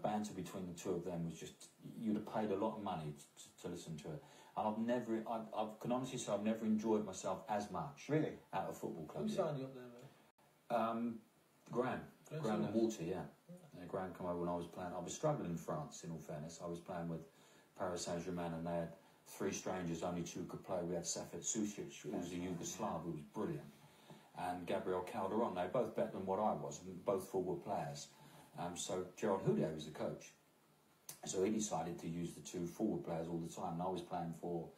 banter between the two of them was just, you'd have paid a lot of money to listen to it. And I can honestly say I've never enjoyed myself as much. Really? At a football club. Who signed you up there, mate? Graham and Walter, yeah. Graham came over when I was playing. I was struggling in France, in all fairness. I was playing with Paris Saint-Germain, and they had 3 strangers, only 2 could play. We had Safet Susic, who was a Yugoslav, who was brilliant, and Gabriel Calderon. They were both better than what I was, and both forward players. So Gerard Houllier was the coach. So he decided to use the 2 forward players all the time. And I was playing for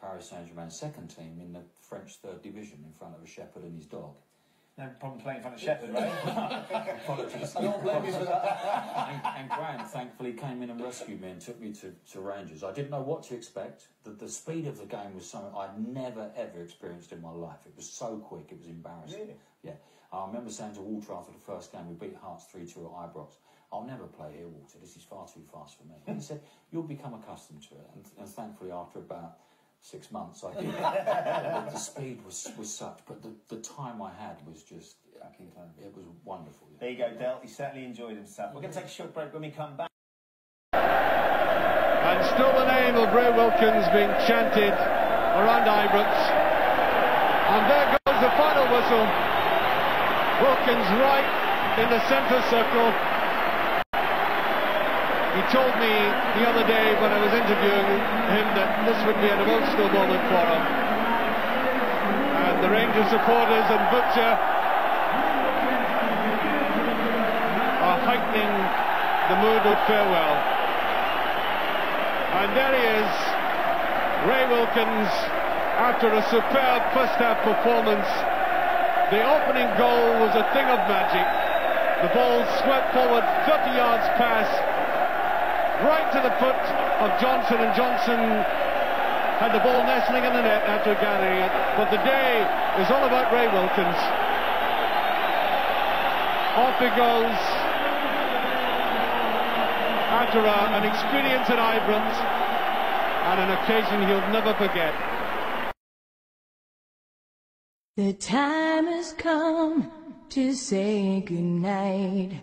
Paris Saint-Germain's second team in the French 3rd division in front of a shepherd and his dog. No problem playing in front of Shepherd, right? Apologies. I don't blame you for that. And Graham thankfully came in and rescued me and took me to Rangers. I didn't know what to expect. The speed of the game was something I'd never ever experienced in my life. It was so quick, it was embarrassing. Really? Yeah. I remember saying to Walter after the first game, we beat Hearts 3-2 at Ibrox, I'll never play here, Walter, this is far too fast for me. And he said, you'll become accustomed to it. And thankfully after about 6 months I did. The speed was such, but the time I had was just, it was wonderful. Yeah. There you go, Del. He certainly enjoyed himself. We're going to take a short break. When we come back. And still the name of Ray Wilkins being chanted around Ibrox. And there goes the final whistle. Wilkins right in the centre circle. He told me the other day when I was interviewing him that this would be an emotional moment for him. And the Rangers supporters and Butcher are heightening the mood of farewell. And there he is, Ray Wilkins, after a superb first-half performance. The opening goal was a thing of magic. The ball swept forward 30 yards past, right to the foot of Johnson, and Johnson had the ball nestling in the net after gathering it. But the day is all about Ray Wilkins. Off he goes after an experience at Ibrox and an occasion he'll never forget. The time has come to say goodnight,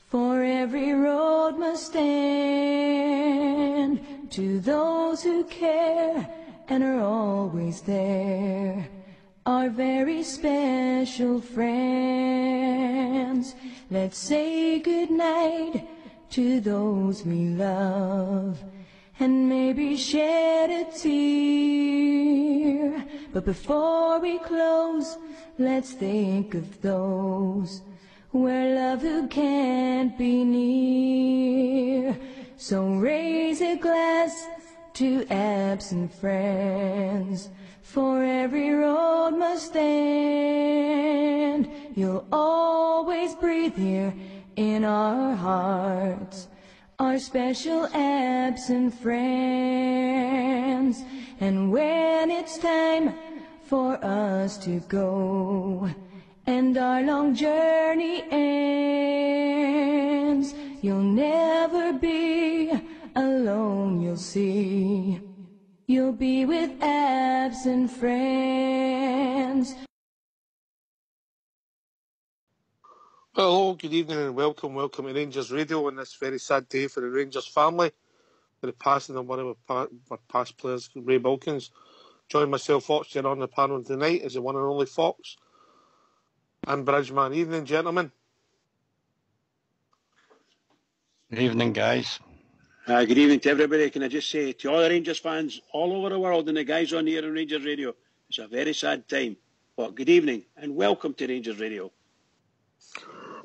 for every road must stand. To those who care and are always there, our very special friends. Let's say goodnight to those we love, and maybe shed a tear. But before we close, let's think of those where love who can't be near. So raise a glass to absent friends, for every road must stand. You'll always breathe here in our hearts, our special absent friends. And when it's time for us to go and our long journey ends, you'll never be alone, you'll see. You'll be with absent friends. Hello, good evening and welcome to Rangers Radio on this very sad day for the Rangers family, with the passing of one of our past players, Ray Wilkins. Join myself, Fox, here on the panel tonight is the one and only Fox and Bridgeman. Evening, gentlemen. Good evening, guys. Good evening to everybody. Can I just say to all the Rangers fans all over the world and the guys on here on Rangers Radio, it's a very sad time. But good evening and welcome to Rangers Radio.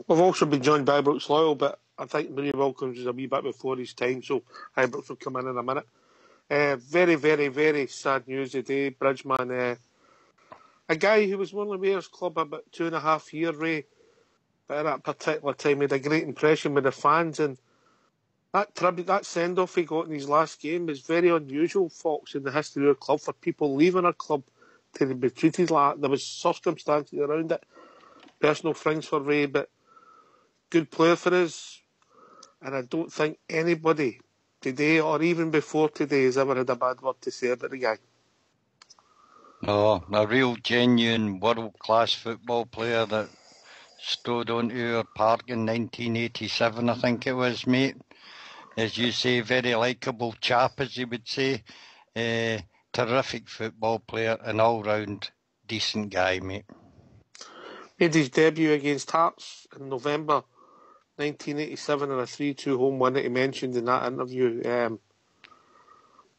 We've also been joined by Ibrox Loyal, but I think Ray Wilkins was a wee bit before his time, so Ibrox will come in a minute. Very, very, very sad news today, Bridgeman. A guy who was one of the Mayor's Club about 2.5 years, Ray, but at that particular time made a great impression with the fans, and that tribute, that send-off he got in his last game is very unusual, Fox, in the history of the club, for people leaving a club to be treated like that. There was circumstances around it, personal things for Ray, but good player for us, and I don't think anybody today or even before today has ever had a bad word to say about the guy. Oh, a real genuine world-class football player that strode onto our park in 1987, I think it was, mate. as you say, very likeable chap, as you would say. Terrific football player, an all-round decent guy, mate. Made his debut against Hearts in November 1987 in a 3-2 home win that he mentioned in that interview.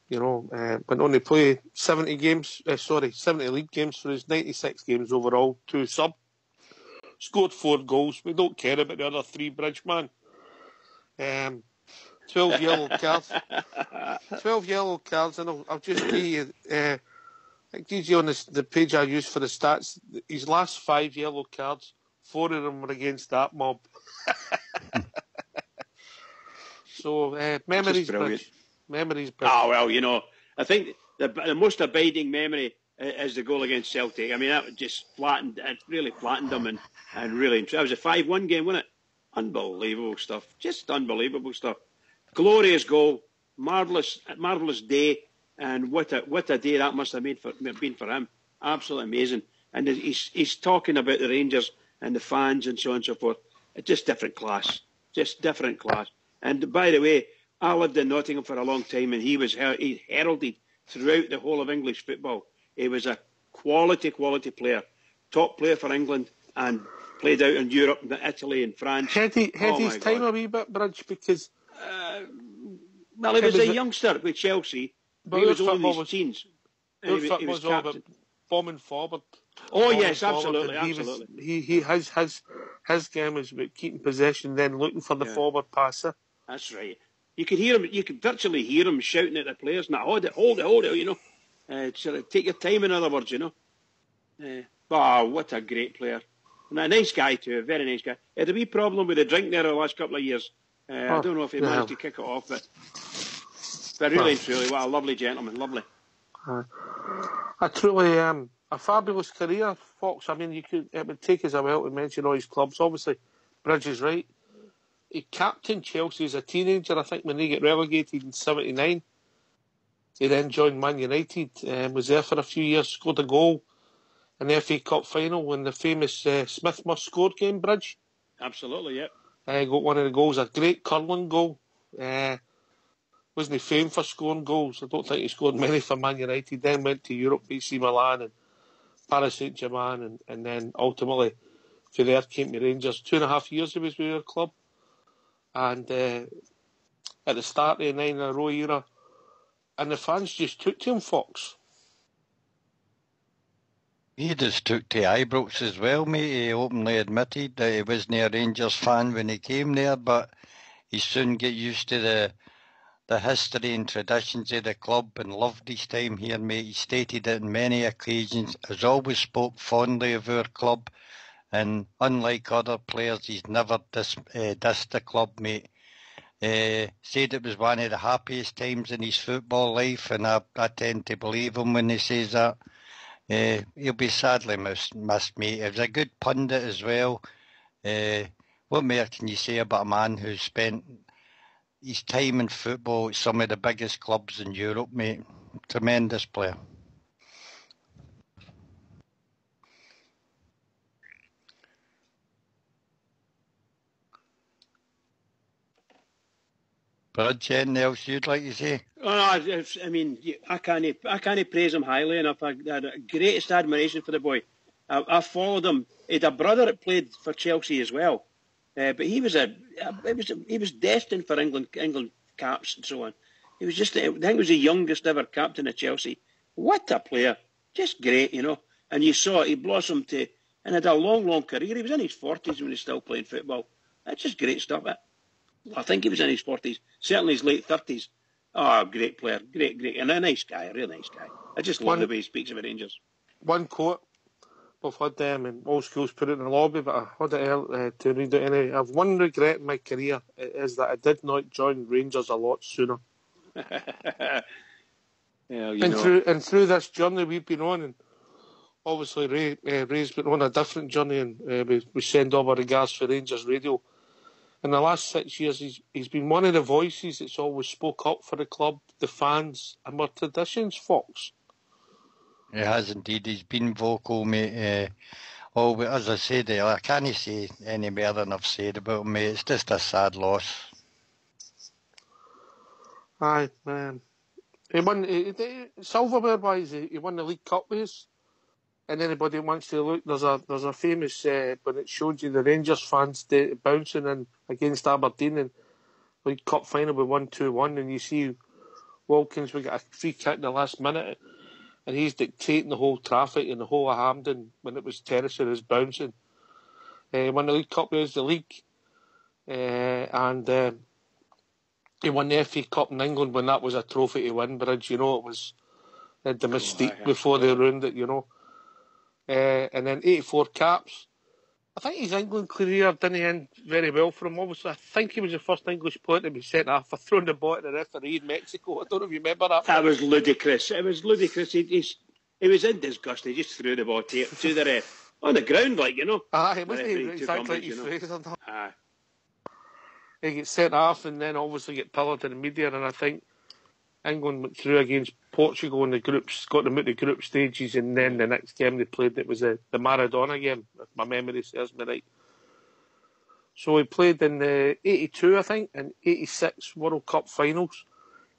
Went on to play 70 league games for his 96 games overall, 2 sub. Scored 4 goals. We don't care about the other 3, Bridgeman. 12 yellow cards. 12 yellow cards, and I'll just give you, it gives you on the page I use for the stats, his last 5 yellow cards, 4 of them were against that mob. So, memories, Bridge. Memories, Bridge. Well, I think the most abiding memory is the goal against Celtic. I mean, that just really flattened them, and really, that was a 5-1 game, wasn't it? Unbelievable stuff. Just unbelievable stuff. Glorious goal, marvellous day, and what a day that must have been for him. Absolutely amazing. And he's talking about the Rangers and the fans and so on and so forth. It's just different class. And by the way, I lived in Nottingham for a long time, and he heralded throughout the whole of English football. He was a quality player, top player for England, and played out in Europe, Italy and France. Had his time a wee bit, Bridge, because... well, he was a youngster with Chelsea. He was only in his teens. He was all about bombing forward. Oh, yes, absolutely. His game was about keeping possession, then looking for the forward passer. That's right. You could virtually hear him shouting at the players, now hold it, sort of take your time, in other words, what a great player. And a nice guy too, a very nice guy. He had a wee problem with the drink there the last couple of years. I don't know if he managed to kick it off, but really and truly, what a lovely gentleman, lovely. A truly a fabulous career, Fox. I mean, it would take us a while to mention all his clubs. Obviously, Bridge is right. He captained Chelsea as a teenager, I think, when they get relegated in 79. He then joined Man United, was there for a few years, scored a goal in the FA Cup final in the famous Smith must scored game, Bridge. Absolutely, yeah. Got one of the goals, a great curling goal. Wasn't he famed for scoring goals? I don't think he scored many for Man United. Then went to Europe, AC Milan and Paris Saint-Germain, and then ultimately for there came to Rangers. 2.5 years he was with their club. And at the start of the 9 in a row era, and the fans just took to him, Fox. He just took to Ibrox as well, mate. He openly admitted that he wasn't a Rangers fan when he came there, but he soon got used to the history and traditions of the club and loved his time here, mate. He stated it on many occasions, has always spoke fondly of our club, and unlike other players, he's never dissed the club, mate. Said it was one of the happiest times in his football life, and I tend to believe him when he says that. He'll be sadly missed, mate. He was a good pundit as well. What more can you say about a man who's spent his time in football at some of the biggest clubs in Europe, mate? Tremendous player. Bridge, anything else you'd like to say? I mean, I can't praise him highly enough. I had the greatest admiration for the boy. I followed him. He had a brother that played for Chelsea as well, but he was destined for England caps and so on. He was I think he was the youngest ever captain of Chelsea. What a player! Just great, And you saw it. He blossomed and had a long career. He was in his 40s when he was still playing football. That's just great stuff. I think he was in his 40s, certainly his late 30s. Oh, great player, great, and a nice guy, a really nice guy. I just love the way he speaks about Rangers. One quote, we've had them in all schools put it in the lobby, but I had it to read it anyway. I've one regret in my career, is that I did not join Rangers a lot sooner. And through this journey we've been on, and obviously Ray's been on a different journey, and we send all our regards for Rangers Radio. In the last 6 years, he's been one of the voices that's always spoke up for the club, the fans, and our traditions, Fox. He has indeed. He's been vocal, mate. As I said, I can't say any more than I've said about him, mate. It's just a sad loss. Aye, he won silverware-wise. He won the League Cup with us. And anybody who wants to look, there's a famous when it showed you the Rangers fans bouncing in against Aberdeen in League Cup final. We won 2-1, and you see Wilkins, we got a free kick in the last minute, and he's dictating the whole traffic in the whole of Hampden when it was terracing is bouncing. Won the League Cup with us, the league, and he won the FA Cup in England when that was a trophy to win. Bridge, you know, it was the mystique before they ruined it, you know. And then 84 caps. I think his England career didn't end very well for him. Obviously, I think he was the first English player to be sent off for throwing the ball at the referee in Mexico. I don't know if you remember that. That was ludicrous. It was ludicrous. He was in disgust. He just threw the ball to the ref on the ground, like, you know. Aye, wasn't he exactly like his phrase or not? Aye. He gets sent off and then obviously get pillared in the media, and I think England went through against Portugal in the groups, got them out the group stages, and then the next game they played, it was the Maradona game, if my memory serves me right. So he played in the 82, I think, and 86 World Cup finals,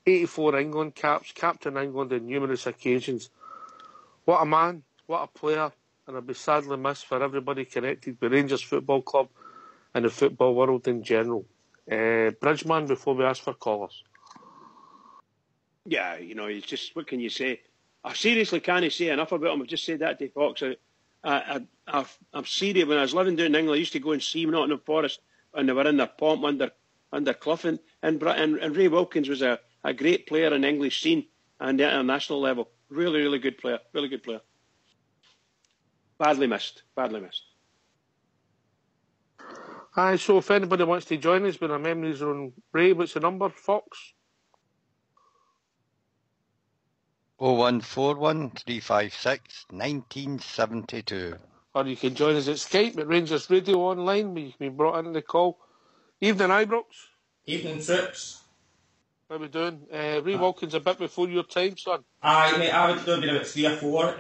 84 England caps, captain England on numerous occasions. What a man, what a player, and I'll be sadly missed for everybody connected with Rangers Football Club and the football world in general. Bridgeman, before we ask for callers. Yeah, you know, it's just, what can you say? I seriously can't say enough about him. I've just said that to Fox. I'm serious. When I was living down in England, I used to go and see Nottingham Forest when they were in their pomp under Clough. And Ray Wilkins was a great player in the English scene and the international level. Really, really good player. Really good player. Badly missed. Badly missed. Aye, so if anybody wants to join us with our memories on Ray, what's the number, Fox? 0141 356 1972. Or you can join us at Skype at RangersRadio.online, where you can be brought into the call. Evening, Ibrox. Evening, Trips. How we doing? Ray Wilkins a bit before your time, son. Aye, mate, I would have been about 3 or 4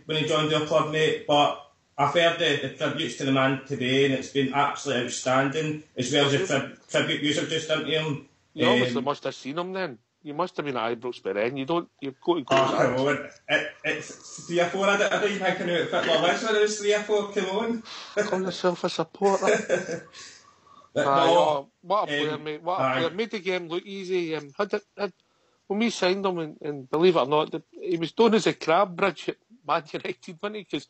when he joined our club, mate, but I've heard the tributes to the man today, and it's been absolutely outstanding, as well as the tribute you have just done to him. You obviously must have seen him then. You must have been at Ibrox by then. You've got to go. Oh, come on. It's 3 or 4. I don't even think I knew what football was when it was 3 or 4. Come on. Call yourself a supporter. What a player, mate. What a player. Made the game look easy. When we signed him, and believe it or not, he was known as a crab bridge at Man United, wasn't he? Because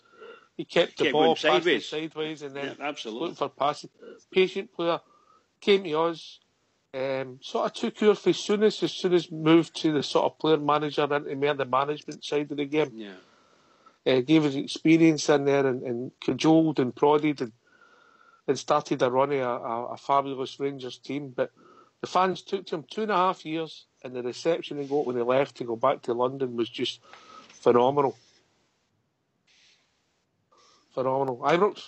he kept the ball sideways and then looking for passes. Patient player. Came to us. Sort of took over as soon as moved to the sort of player manager into more the management side of the game. Yeah. Gave us experience in there and cajoled and prodded and started a run of a fabulous Rangers team. But the fans took to him 2.5 years, and the reception he got when he left to go back to London was just phenomenal. Phenomenal. Ibrox?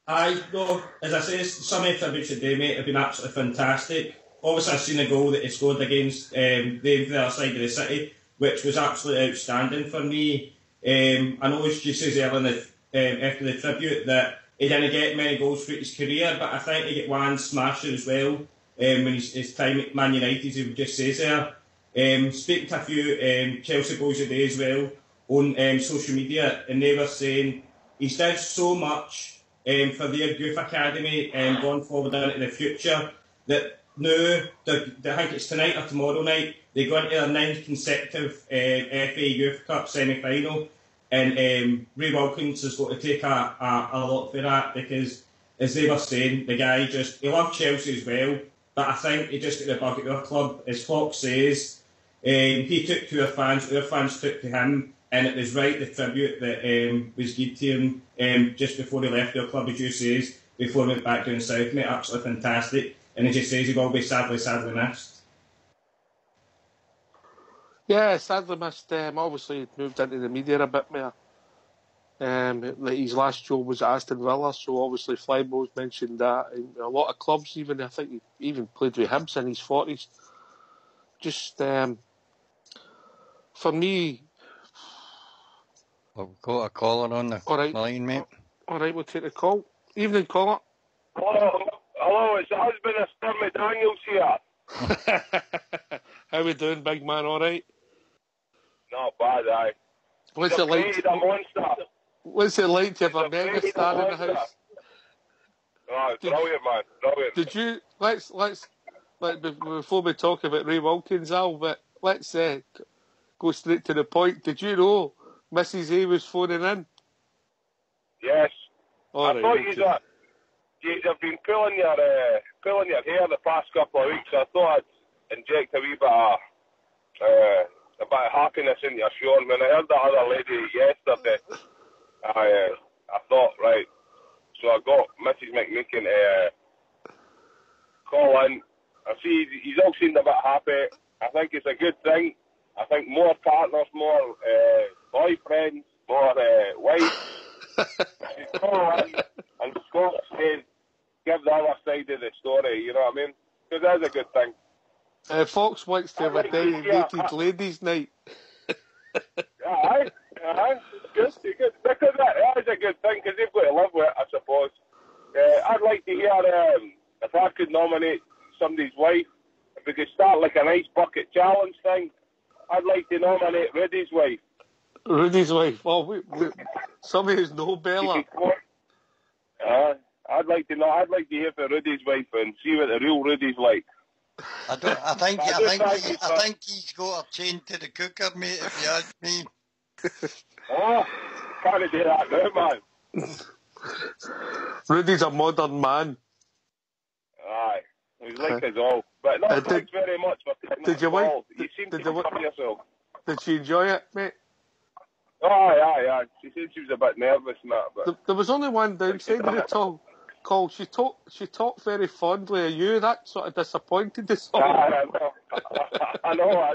Aye, no, as I say, some of the tributes today, mate, have been absolutely fantastic. Obviously, I've seen the goal that he scored against the other side of the city, which was absolutely outstanding for me. I know you says earlier after the tribute that he didn't get many goals throughout his career, but I think he got one smasher as well when his time at Man United, as he just says there. Speaking to a few Chelsea boys today as well on social media, and they were saying he's done so much for their youth academy and going forward into the future that now, I think it's tonight or tomorrow night, they go into their 9th consecutive FA Youth Cup semi-final, and Ray Wilkins has got to take a lot for that, because, as they were saying, the guy he loved Chelsea as well, but I think he just got the bug at our club. As Fox says, he took to our fans took to him, and it was right, the tribute that was given to him just before he left our club, as you says, before he went back down south, mate. Absolutely fantastic. And as he says, he will be sadly missed. Yeah, sadly missed. Obviously, he moved into the media a bit more. His last job was at Aston Villa, so obviously Flybo's mentioned that. And a lot of clubs, even I think he even played with Hibs in his 40s. Just, for me... We've got a caller on the line, mate. All right, we'll take the call. Evening, caller. Hello, it's the husband of Stormy Daniels here. How How we doing, big man? All right? Not bad, aye. What's it like? A monster. What's it like to have a mega star in the house? Oh, it's brilliant, man. Brilliant. Did you? Let's before we talk about Ray Wilkins, Al, but let's go straight to the point. Did you know Mrs. A was phoning in? Yes. All right, I thought you'd have been pulling your hair the past couple of weeks. I thought I'd inject a wee bit of happiness into your show. And when I heard that other lady yesterday, I thought, right. So I got Mrs. McMeekin to call in. I see he's all seemed a bit happy. I think it's a good thing. I think more partners, more boyfriends, more wives. Call in and Scott said, give the other side of the story, you know what I mean? Because that's a good thing. Fox wants to have a dedicated ladies' night. Aye. Good. Because that is a good thing, because they've got to live with it, I suppose. I'd like to hear if I could nominate somebody's wife, if we could start like an ice bucket challenge thing, I'd like to nominate Rudy's wife. Rudy's wife? Oh, somebody who's no Bella. I'd like to hear from Rudy's wife and see what the real Rudy's like. I think he's got her chained to the cooker, mate, if you ask me. Oh, can't do that now, man. Rudy's a modern man. Aye, he's like us all. But no, thanks very much for taking the call. You seem to enjoy yourself. Did she enjoy it, mate? Aye. She said she was a bit nervous and that. But there was only one downside of it all. Cole, she talked very fondly of you. That sort of disappointed us all. I know.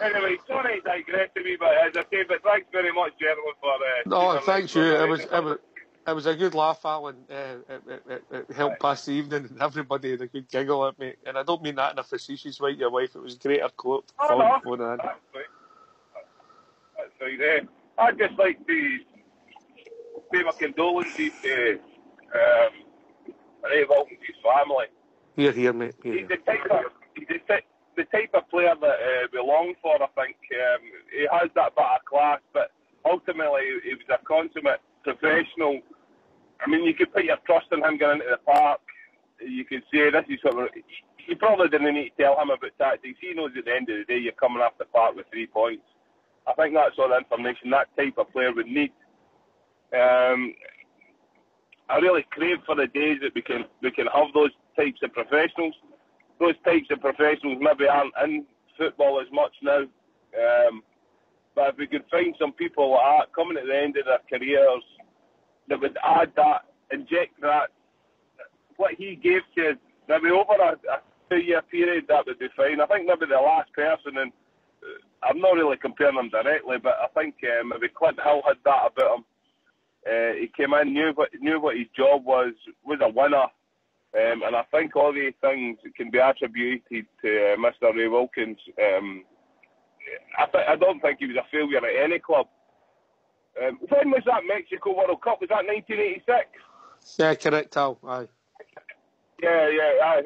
Anyway, sorry to digress a wee bit, as I say, but thanks very much, gentlemen, for... no, thanks you. It was a good laugh, Alan. It helped pass the evening, and everybody had a good giggle at me. And I don't mean that in a facetious way, your wife. It was great, her quote. That's right. I'd just like to pay my condolences to Ray Wilkins' family. Here, mate. He's the type of player that we long for, I think. He has that bit of class, but ultimately he was a consummate professional. I mean, you could put your trust in him going into the park. You could say this is what you probably didn't need to tell him about tactics. He knows at the end of the day you're coming off the park with 3 points. I think that's all the information that type of player would need. I really crave for the days that we can have those types of professionals. Those types of professionals maybe aren't in football as much now. But if we could find some people like that coming at the end of their careers that would add that, inject that, what he gave to us, maybe over a 2-year period, that would be fine. I think maybe the last person, and I'm not really comparing them directly, but I think maybe Clint Hill had that about him. He came in, knew what his job was a winner. And I think all these things can be attributed to Mr. Ray Wilkins. I don't think he was a failure at any club. When was that Mexico World Cup? Was that 1986? Yeah, correct, Al. Aye. Yeah, I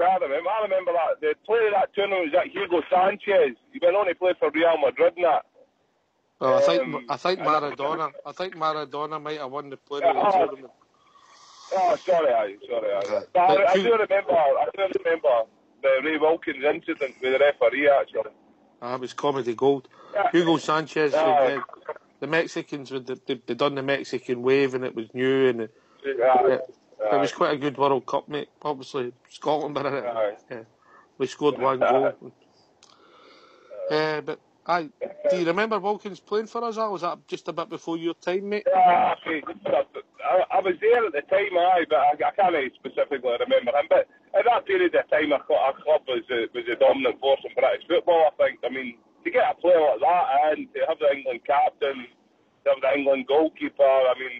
remember that. The player of that tournament was that Hugo Sanchez. He went on to play for Real Madrid and that. Well, I think Maradona. I think Maradona might have won the player of the tournament. Oh, sorry. I do remember the Ray Wilkins incident with the referee, actually. It was comedy gold. Yeah. Hugo Sanchez, the Mexicans, they done the Mexican wave, and it was new, and it was quite a good World Cup, mate. Obviously, Scotland were in it. Yeah. We scored 1 goal. But do you remember Wilkins playing for us, Al? Was that just a bit before your time, mate? I was there at the time, but I can't specifically remember him. But at that period of time, our club was the dominant force in British football, I think. I mean, to get a player like that and to have the England captain, to have the England goalkeeper, I mean,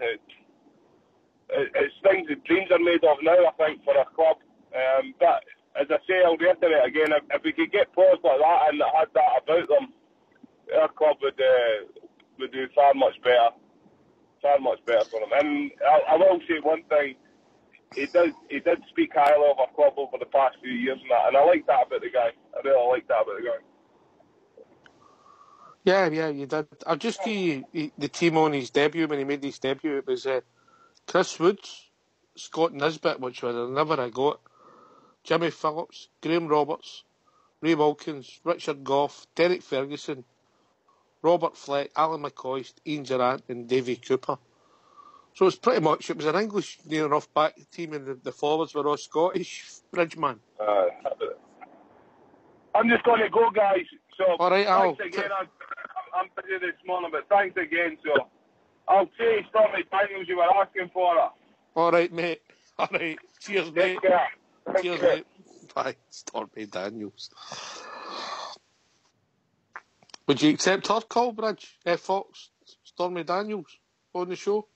it's things that dreams are made of now, I think, for a club. But as I say, I'll reiterate again, if we could get players like that and that had that about them, our club would do far much better for them. And I will say one thing, he did speak highly of our club over the past few years and I like that about the guy. I really like that about the guy. Yeah, you did. I'll just give you the team on his debut, when he made his debut. It was Chris Woods, Scott Nisbet, which I never got, Jimmy Phillips, Graham Roberts, Ray Wilkins, Richard Gough, Derek Ferguson, Robert Fleck, Alan McCoist, Ian Durrant and Davy Cooper. So it was an English near enough back team, and the forwards were all Scottish, Bridgeman. I'm just going to go, guys. So all right, thanks again. I'm busy this morning, but thanks again. So I'll say Stormy Daniels, you were asking for her. All right, mate. All right. Cheers, mate. Take care. Cheers, mate. Bye, Stormy Daniels. Would you accept her call, Bridge? Fox, Stormy Daniels on the show?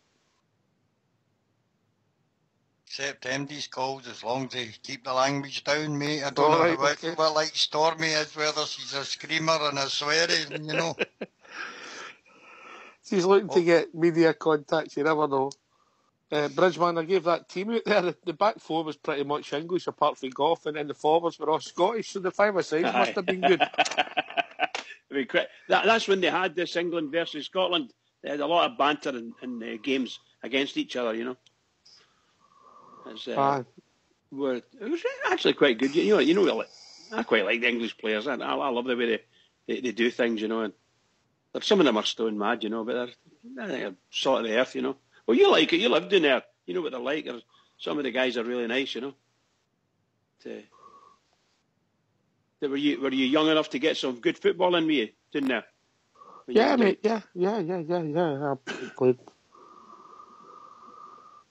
Accept MD's calls as long as they keep the language down, mate. I don't know what like Stormy is, whether she's a screamer and a swearing, you know. She's looking to get media contacts, you never know. Bridgeman, I gave that team out there. The back four was pretty much English, apart from Gough, and then the forwards were all Scottish, so the five-a-sides must have been good. That's when they had this England versus Scotland. They had a lot of banter in games against each other, you know. It was actually quite good. I quite like the English players. I love the way they do things, you know. And some of them are stone mad, you know, but they're salt of the earth, you know. Well, you like it. You lived in there. You know what they're like. Some of the guys are really nice, you know. Were you young enough to get some good football in with you, didn't you? Yeah, mate. Yeah. I played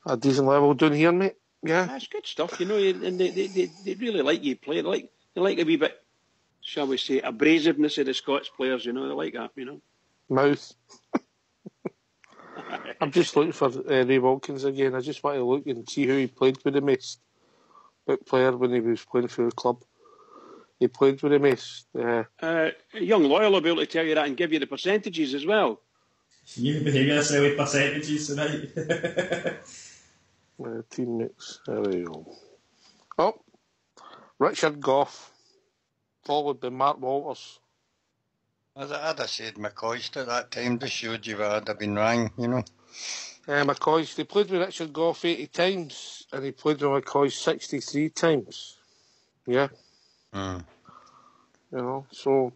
a decent level down here, mate. Yeah. That's good stuff, you know. And they really like you play. They like a wee bit, shall we say, abrasiveness of the Scots players, you know. They like that, you know. Mouth. I'm just looking for Ray Wilkins again. I just want to look and see who he played with the most. What player when he was playing for the club he played with the most. Young Loyal will be able to tell you that and give you the percentages as well. You behave yourself with percentages tonight. Teammates. There we go. Oh, Richard Gough, followed by Mark Walters. I'd have said McCoist at that time. Just showed you I'd have been wrong, you know. McCoist, he played with Richard Gough 80 times, and he played with McCoist 63 times. Yeah. You know, so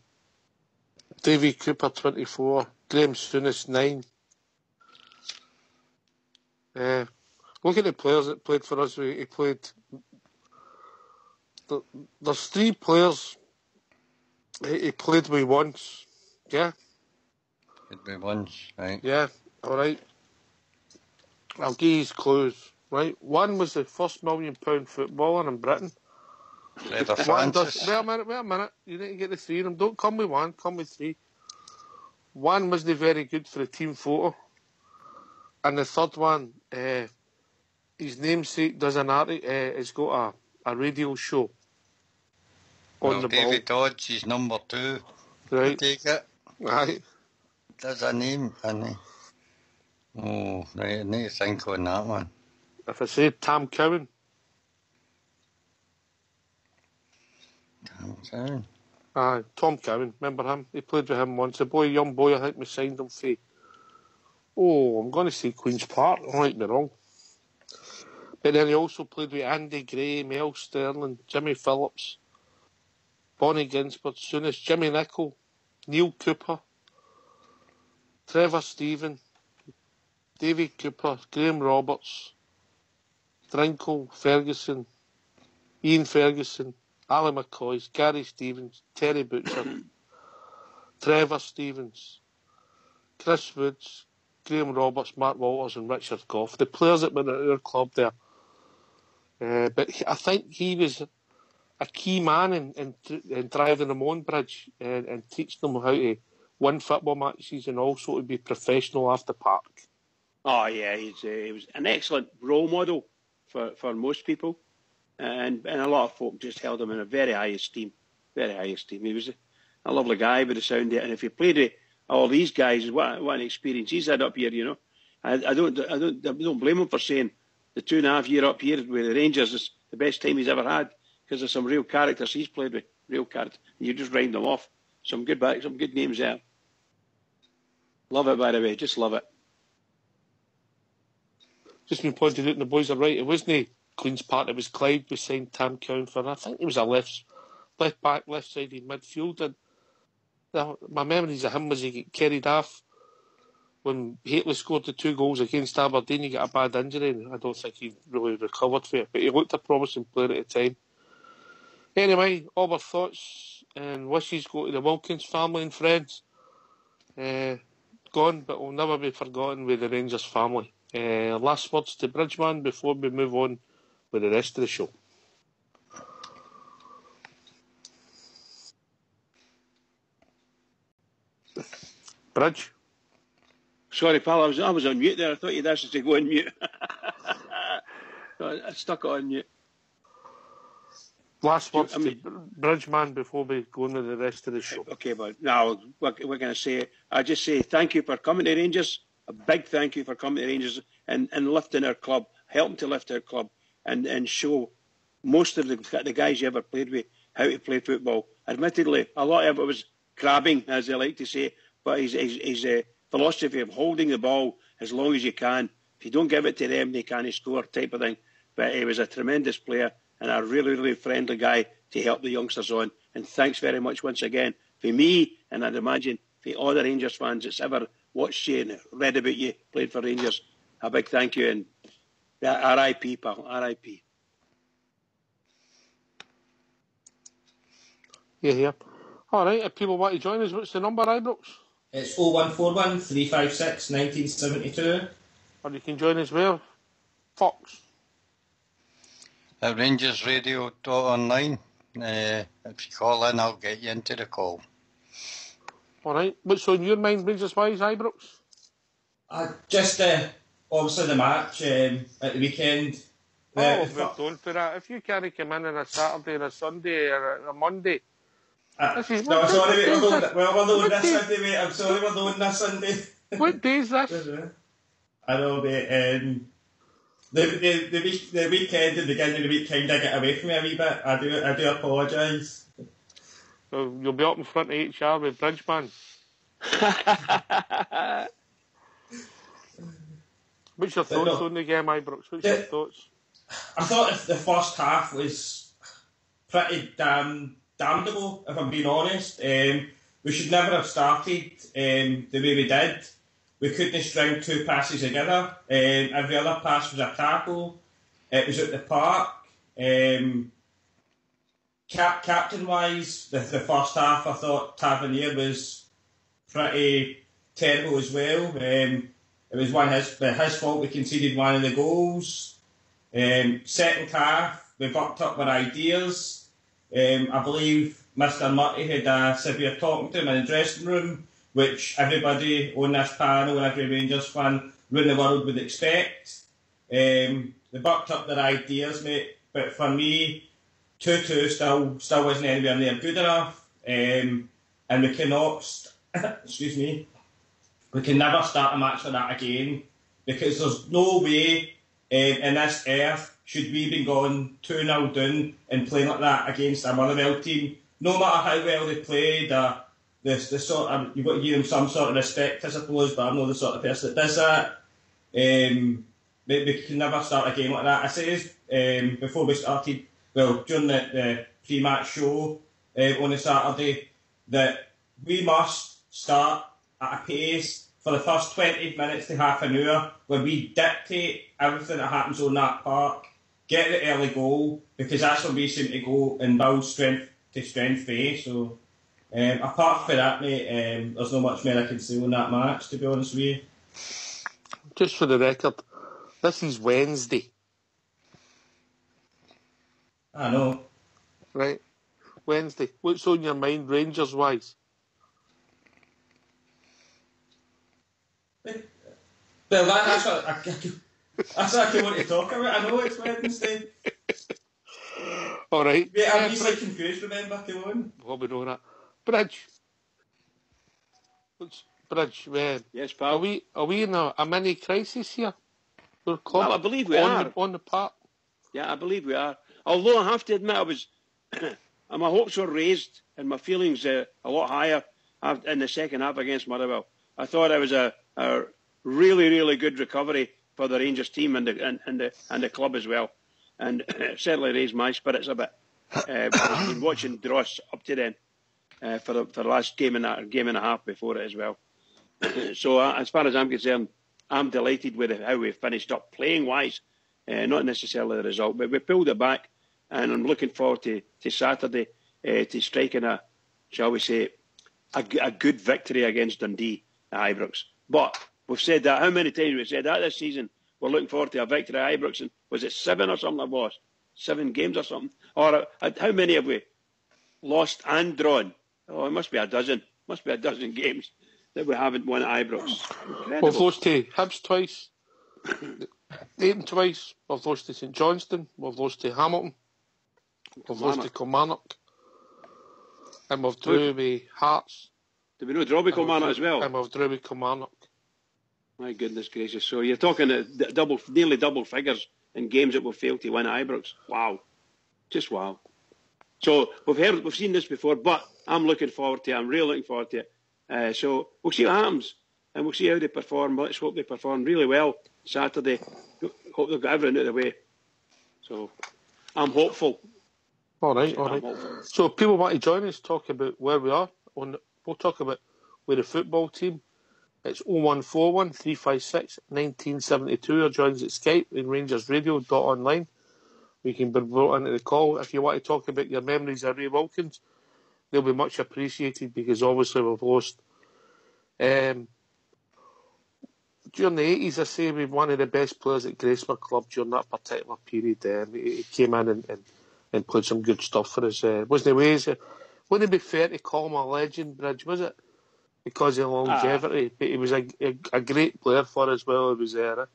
Davy Cooper 24, Graham Souness 9. Look at the players that played for us. He played. There's 3 players he played with once. Yeah. Played with once, right? Yeah. All right. I'll give you his clues. Right. One was the first £1 million footballer in Britain. Wait a minute. You need to get the 3 of them. Don't come with 1, come with 3. One wasn't very good for the team photo. And the third one, his namesake does has got a radio show on the David ball. Dodds is number 2. Right. I take it. Right. There's a name, isn't he? Oh, right, I need to think on that one. If I say Tom Cowan. Tom Cowan, remember him? He played with him once. Young boy, I think we signed him for. Oh, I'm going to say Queen's Park. I might be wrong. But then he also played with Andy Gray, Mel Sterling, Jimmy Phillips, Bonnie Ginsberg, Souness, Jimmy Nicholl, Neil Cooper, Trevor Stephen, Davy Cooper, Graham Roberts, Drinkle, Ferguson, Ian Ferguson, Alan McCoy, Gary Stevens, Terry Butcher, Trevor Stevens, Chris Woods, Graham Roberts, Mark Walters and Richard Gough. The players that were at our club there. But I think he was a key man in driving them on, Bridge, and teaching them how to win football matches and also to be professional off the park. Oh, yeah, he was an excellent role model for most people. And a lot of folk just held him in a very high esteem. Very high esteem. He was a lovely guy with the sound of it. And if he played with all these guys, what an experience he's had up here, you know. I don't blame him for saying the 2.5 year up here with the Rangers is the best time he's ever had because there's some real characters he's played with, real characters. And you just round them off. Some good names there. Love it, by the way, just love it. Just been pointed out, and the boys are right. It wasn't Queen's Park, it was Clyde we signed Tam Cowan for. I think he was a left back, left-sided midfield. And my memories of him was he got carried off when Haitley scored the 2 goals against Aberdeen. He got a bad injury, and I don't think he really recovered for it. But he looked a promising player at the time. Anyway, all our thoughts and wishes go to the Wilkins family and friends. Gone, but will never be forgotten with the Rangers family. Last words to Bridgeman before we move on with the rest of the show. Bridge? Sorry, pal, I was on mute there. I thought you'd asked us to go on mute. I stuck it on mute. Last words to Bridgeman before we go on with the rest of the show. Okay, but now we're going to say, I just say thank you for coming to Rangers. A big thank you for coming to Rangers and lifting our club, helping to lift our club and show most of the guys you ever played with how to play football. Admittedly, a lot of it was crabbing, as they like to say, but his philosophy of holding the ball as long as you can. If you don't give it to them, they can't score type of thing. But he was a tremendous player and a really, really friendly guy to help the youngsters on. And thanks very much once again for me, and I'd imagine for all the Rangers fans that's ever watched you and read about you, played for Rangers. A big thank you, and R.I.P. pal, R.I.P. Yeah. All right, if people want to join us, what's the number, Ibrox? It's 0141 356 1972. Or you can join us where? Fox. At RangersRadio.online. If you call in, I'll get you into the call. All right. What's on your mind, Rangers-wise, Ibrox? Just obviously the match at the weekend. We're going for that. If you can't come in on a Saturday or a Sunday or a Monday... no, sorry, mate. We're doing this Sunday, mate. I'm sorry, we're doing this Sunday. What day is this? I know, mate. The weekend, the beginning of the week, kind of get away from me a wee bit. I do apologise. So you'll be up in front of HR with Bridgeman. What's your thoughts on the game, Ibrox? What's your thoughts? I thought the first half was pretty damnable, if I'm being honest. We should never have started the way we did. We couldn't string 2 passes together. Every other pass was a tackle. It was at the park. Captain-wise, the first half, I thought Tavernier was pretty terrible as well. It was his fault we conceded one of the goals. Second half, we bucked up with ideas. I believe Mr. Murty had a severe talking to him in the dressing room, which everybody on this panel and every Rangers fan around the world would expect. They bucked up their ideas, mate, but for me, 2-2 still wasn't anywhere near good enough, and we cannot, we can never start a match like that again, because there's no way in this earth should we be going 2-0 down and playing like that against a Motherwell team, no matter how well they played, the sort of, you've got to give them some sort of respect, I suppose, but I'm not the sort of person that does that. We can never start a game like that. I says before we started, well, during the pre-match show on the Saturday, that we must start at a pace for the first 20 minutes to half an hour where we dictate everything that happens on that park, get the early goal, because that's when we seem to go and build strength to strength, So, apart from that, mate, there's not much more I can say on that match, to be honest with you. Just for the record, this is Wednesday. I know. Right. Wednesday. What's on your mind, Rangers-wise? Well, that's what I want to talk about. I know it's Wednesday. All right. Mate, I'm easily confused, remember? Come on. Well, we know that. Bridge. Bridge, Yes, pal. Are we in a mini crisis here? We're club. Well, I believe we are. On the park. Yeah, I believe we are. Although I have to admit, my hopes were raised and my feelings a lot higher in the second half against Motherwell. I thought it was a really, really good recovery for the Rangers team and the club as well, and it certainly raised my spirits a bit. I've been watching Dross up to then for the last game and a half before it as well. So as far as I'm concerned, I'm delighted with how we finished up playing wise, not necessarily the result, but we pulled it back, and I'm looking forward to Saturday to striking a, shall we say, a good victory against Dundee at Ibrox. But we've said that, how many times we've said that this season? We're looking forward to a victory at Ibrox, and was it 7 or something I've lost? 7 games or something? Or how many have we lost and drawn? Oh, it must be a dozen. Must be a dozen games that we haven't won at Ibrox. Incredible. We've lost to Hibs twice, Ayton twice, we've lost to St Johnstone, we've lost to Hamilton, we've lost to Kilmarnock, and we've drew with Hearts. Did we not draw with Kilmarnock as well? And we've drew with Kilmarnock. My goodness gracious. So you're talking nearly double figures in games that we've failed to win at Ibrox. Wow. Just wow. So we've seen this before, but I'm looking forward to it. I'm really looking forward to it. So we'll see what happens, and we'll see how they perform. Let's hope they perform really well Saturday. Hope they've got everything out of the way. So I'm hopeful. All right. Hopeful. So if people want to join us, talk about where we are. We'll talk about where the football team. It's 0141 356 1972, or join us at Skype in RangersRadio.online. We can be brought into the call. If you want to talk about your memories of Ray Wilkins, they'll be much appreciated, because obviously we've lost. During the 80s, I say we've one of the best players at Gracemere Club during that particular period. He came in and played some good stuff for us. Wouldn't it be fair to call him a legend, Bridge, was it? Because of longevity. But he was a great player for us while he was there.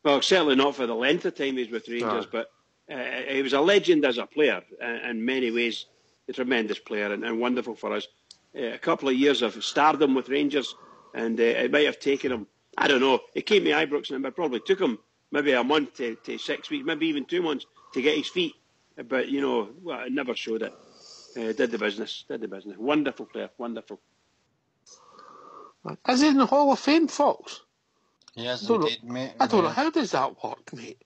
Well, certainly not for the length of time he was with Rangers, but he was a legend as a player, in many ways. A tremendous player and wonderful for us. A couple of years of stardom with Rangers, and it might have taken him, I don't know, it came to Ibrox and it probably took him maybe a month to 6 weeks, maybe even 2 months to get his feet. But, it never showed it. Did the business. Wonderful player, wonderful. Is he in the Hall of Fame, Fox? Yes, indeed, mate. I don't know, how does that work, mate?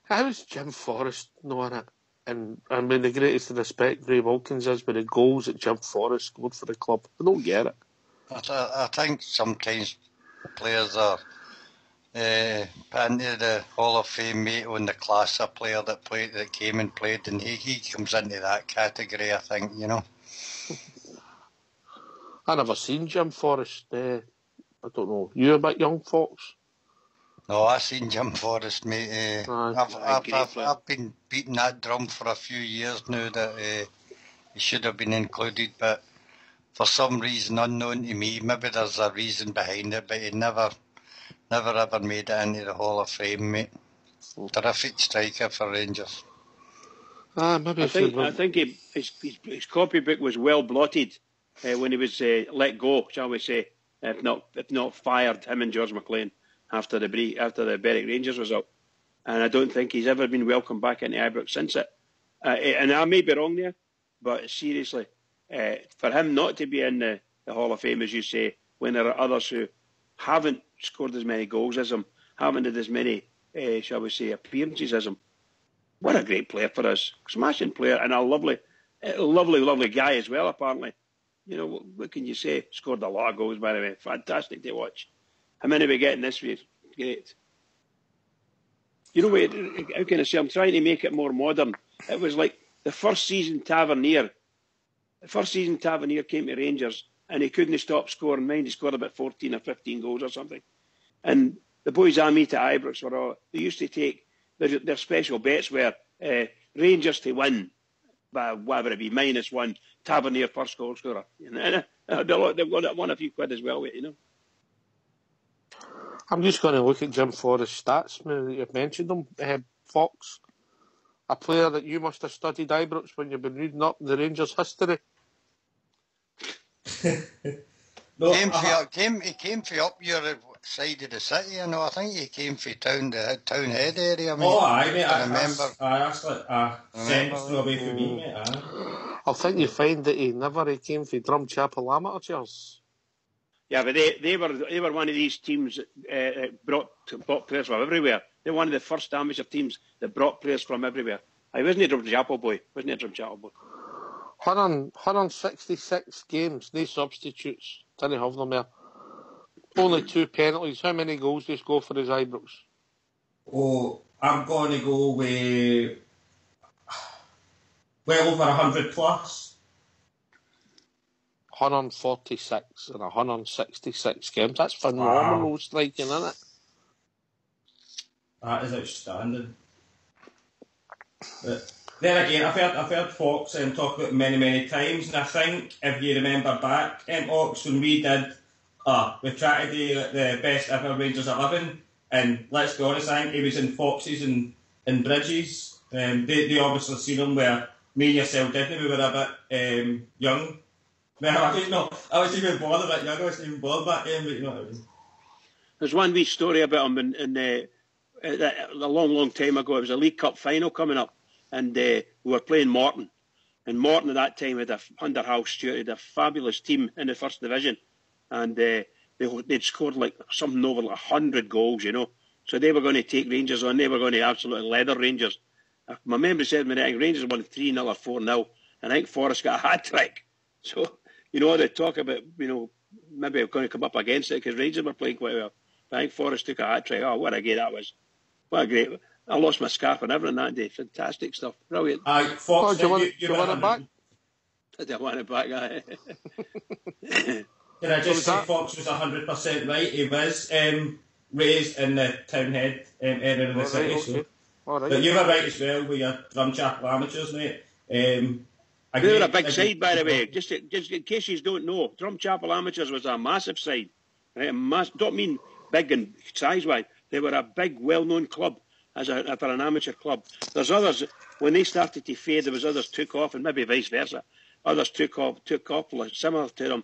How is Jim Forrest knowing it? And I mean, the greatest respect Ray Wilkins is with the goals that Jim Forrest scored for the club. I don't get it. I think sometimes players are put into the Hall of Fame, mate, on the class of player that came and played, and he comes into that category, I think, I never seen Jim Forrest. I don't know. You a bit young, Fox? No, I seen Jim Forrest, mate. I've been beating that drum for a few years now that he should have been included, but for some reason unknown to me, maybe there's a reason behind it, but he never ever made it into the Hall of Fame, mate. Terrific striker for Rangers. Maybe I think his copybook was well blotted when he was let go, shall we say, if not fired, him and George McLean, after the Berwick Rangers result. And I don't think he's ever been welcomed back into Ibrox since it. And I may be wrong there, but seriously, for him not to be in the Hall of Fame, as you say, when there are others who haven't scored as many goals as him, haven't had as many, shall we say, appearances as him. What a great player for us. Smashing player, and a lovely guy as well, apparently. What can you say? Scored a lot of goals, by the way. Fantastic to watch. How many are we getting this week? Great. How can I say? I'm trying to make it more modern. It was like the first season Tavernier came to Rangers and he couldn't stop scoring. Mind, he scored about 14 or 15 goals or something. And the boys I meet at Ibrox they used to take their special bets were Rangers to win by whatever it be, -1, Tavernier first goal scorer. And they've won a few quid as well, I'm just going to look at Jim Forrest's stats now that you've mentioned him, Fox. A player that you must have studied Ibrox when you've been reading up the Rangers history. He came for up here side of the city. I know. I think he came from the Townhead area. Mate. Oh, aye, mate. I remember. That's like a cent's throw away from me, mate. I think you find that he came from Drumchapel amateurs. Yeah, but they were one of these teams that brought players from everywhere. They're one of the first amateur teams that brought players from everywhere. I wasn't a Drumchapel boy. 166 games, no substitutes. Didn't have them there. Only 2 penalties. How many goals do you score for his Ibrox? Oh, I'm going to go with well over 100 plus. 146 in 166 games. That's phenomenal striking, isn't it? That is outstanding. But then again, I've heard Fox talk about it many times, and I think if you remember back, Ox, when we tried to do the best ever Rangers 11, and let's be honest, I think he was in Foxes and Bridges. They obviously seen him where me and yourself didn't. We were a bit young. Well, I was even born a bit young. I wasn't even born back then, but you know what I mean. There's one wee story about him a long time ago. It was a League Cup final coming up, and we were playing Morton. And Morton at that time under Hal Stewart had a fabulous team in the first division, and they'd scored like something over 100 goals, you know. So they were going to take Rangers on. They were going to absolutely leather Rangers. My memory said I think Rangers won 3-0 or 4-0, and I think Forrest got a hat trick. So you know they talk about maybe we're going to come up against it because Rangers were playing quite well. But I think Forrest took a hat trick. Oh, what a game that was! What a great! I lost my scarf and everything that day. Fantastic stuff. Brilliant. Fox, do you want it back? I don't want it back. Can I just say Fox was 100% right? He was raised in the Townhead area of the city. Okay. So. Right. But you were right as well with your Drumchapel amateurs, mate. They were a big side, by the way. Just in case you don't know, Drumchapel Amateurs was a massive side. Right? Don't mean big and size-wise. They were a big, well-known club for an amateur club. There's others, when they started to fade, there was others took off, and maybe vice versa. Others took off similar to them.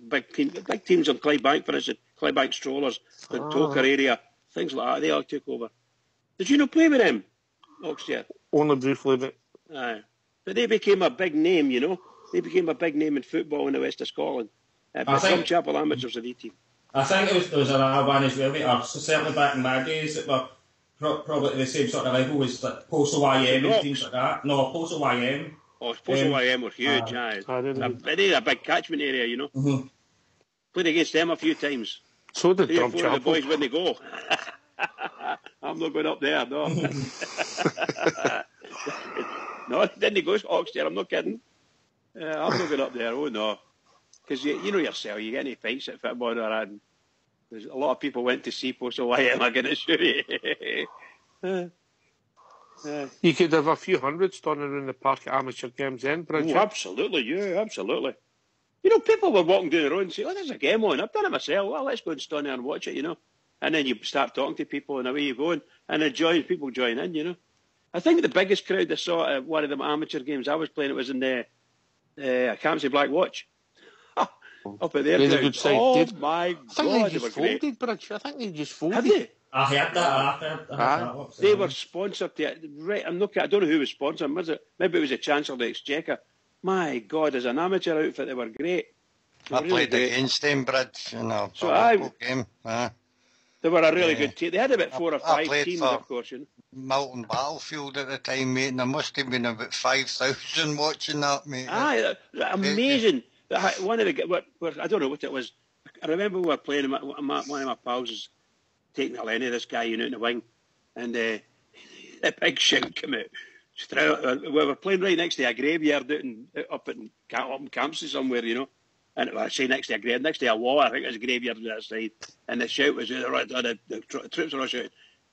Big teams on Clydebank, for instance, Clydebank Strollers, the Toker area, things like that. They all took over. Did you not play with them, Oxford? Only briefly, but... Aye. But they became a big name, you know. They became a big name in football in the west of Scotland. But Drumchapel Amateurs are the team. I think there was another one as well, mate, certainly back in my days, that were probably the same sort of level as like Postal YM and teams like that. No, Postal YM. Oh, Postal YM were huge, aye. They're a big catchment area, you know. Mm-hmm. Played against them a few times. So did Drumchapel. The boys wouldn't go. I'm not going up there, no. No, didn't go to Oxford, I'm not kidding. I'm not going up there, oh no. Because you know yourself, you get any fights at football and there's a lot of people went to see Postal YM, I can assure you. You could have a few hundred standing around the park at amateur games then, Bridget. Oh, absolutely, yeah, absolutely. You know, people were walking down the road and say, oh, there's a game on. I've done it myself. Well, let's go and stand there and watch it, you know. And then you start talking to people and away you go. And people join in, you know. I think the biggest crowd that saw at one of the amateur games I was playing, it was in the, I can't say Black Watch. Up at their ground. Oh, my God, they were great. I think they just folded. Have they? I heard that. They were sponsored. Right, I don't know who was sponsoring. Maybe it was the Chancellor of the Exchequer. My God, as an amateur outfit, they were great. I played against them, Bridge, in a game. They were a really good team. They had about 4 or 5 teams, of course. You know. Milton Battlefield at the time, mate, and there must have been about 5,000 watching that, mate. Amazing. One of the, I don't know what it was. I remember we were playing, one of my pals was taking a Lenny, this guy, you know, in the wing, and a big shout came out. We were playing right next to a graveyard up in Campsie somewhere, you know. And I say next to a graveyard, next to a wall, I think there's a graveyard on that side. And the shout was, the troops were all shouting,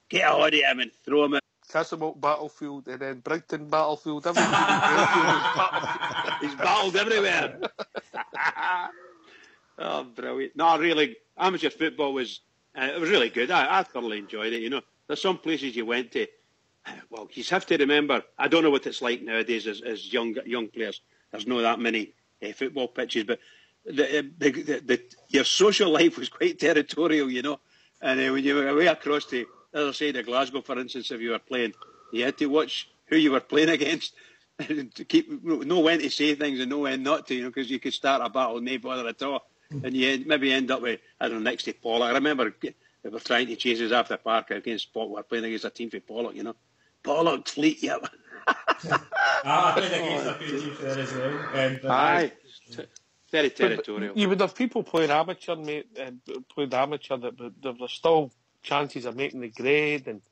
get a hold of him and throw him out. Castlemoat Battlefield and then Brighton Battlefield. He's battled everywhere. Oh, brilliant. No, really, amateur football was really good. I thoroughly enjoyed it, you know. There's some places you went to, well, you have to remember, I don't know what it's like nowadays as young players. There's not that many football pitches, but your social life was quite territorial, you know. And when you were away across to the other side of Glasgow, for instance, if you were playing, you had to watch who you were playing against to know when to say things and know when not to, because you could start a battle and no bother at all. And you maybe end up with, I don't know, next to Pollock. I remember they were trying to chase us after the park against Pollock. We were playing against a team for Pollock, Pollock, Fleet, yeah. I played against a few teams there as well. Aye. Very territorial. You would have people playing amateur, mate, playing amateur, but there were still chances of making the grade, and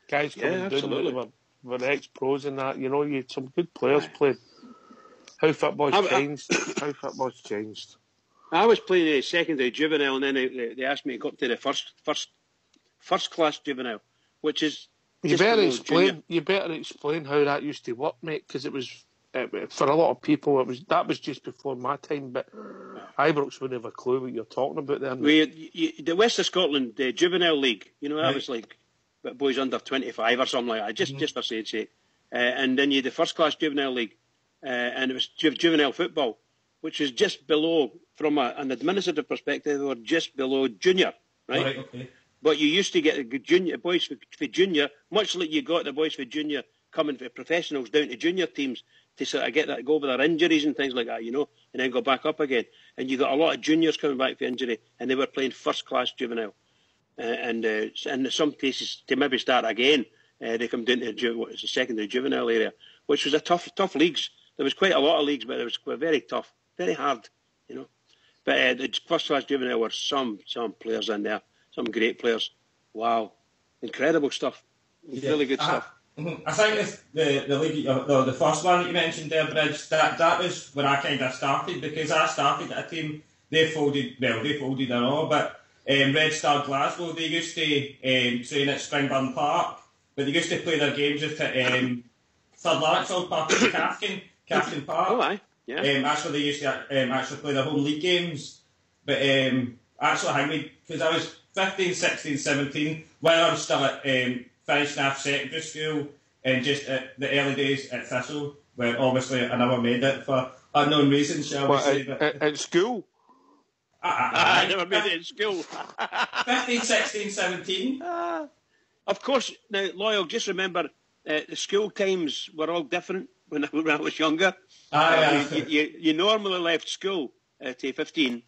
guys coming down that were ex-pros and that. You had some good players playing. How football's changed. I was playing a secondary juvenile, and then they asked me to go up to the first class juvenile, which is. You better explain how that used to work, mate, because it was for a lot of people. That was just before my time, but Ibrox wouldn't have a clue what you're talking about there. The West of Scotland Juvenile League, that was like boys under 25 or something like that, just for saying sake. And then you had the first class Juvenile League, and it was juvenile football, which is just below, from an administrative perspective, or just below junior, right? Right, okay. But you used to get the junior boys for junior, much like you got the boys for junior coming for professionals down to junior teams to sort of go over their injuries and things like that, and then go back up again. And you got a lot of juniors coming back for injury, and they were playing first class juvenile. And in some cases, to maybe start again, they come down to the secondary juvenile area, which was a tough leagues. There was quite a lot of leagues, but it was very tough, very hard, But the first class juvenile were some players in there. Some great players. Wow. Incredible stuff. Really good stuff. I think the league, the first one that you mentioned there, Bridge, that was when I kind of started, because I started at a team, they folded and all, but Red Star Glasgow, they used to train at Springburn Park, but they used to play their games at Third Lanarkshire Park in Cafkin Park. Oh, aye. Yeah. That's where they used to actually play their home league games. But actually, because I was 15, 16, 17, while I was still at Finestaff Secondary School, and just at the early days at Thistle, where obviously I never made it for unknown reasons, shall we say. At school? I never made it in school. 15, 16, 17. Of course, now, Loyal, just remember, the school times were all different when I was younger. You normally left school to 15,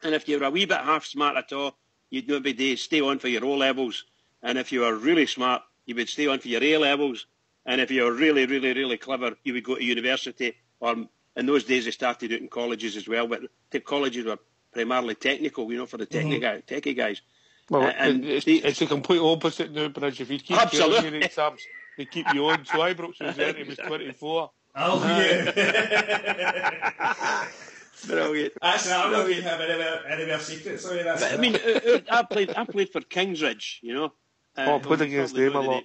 and if you were a wee bit half smart at all, you'd maybe stay on for your O-levels, and if you were really smart, you would stay on for your A-levels, and if you were really, really, really clever, you would go to university, or in those days they started out in colleges as well, but the colleges were primarily technical, for the techie guys. Well, it's the complete opposite now, Bridge. If you keep failing your exams, they keep you on. So Ibrox was there, he was 24. Oh, yeah. Brilliant. Actually, I don't have any more secrets. Sorry, that's. I mean, I played for Kingsridge, played against them a lot.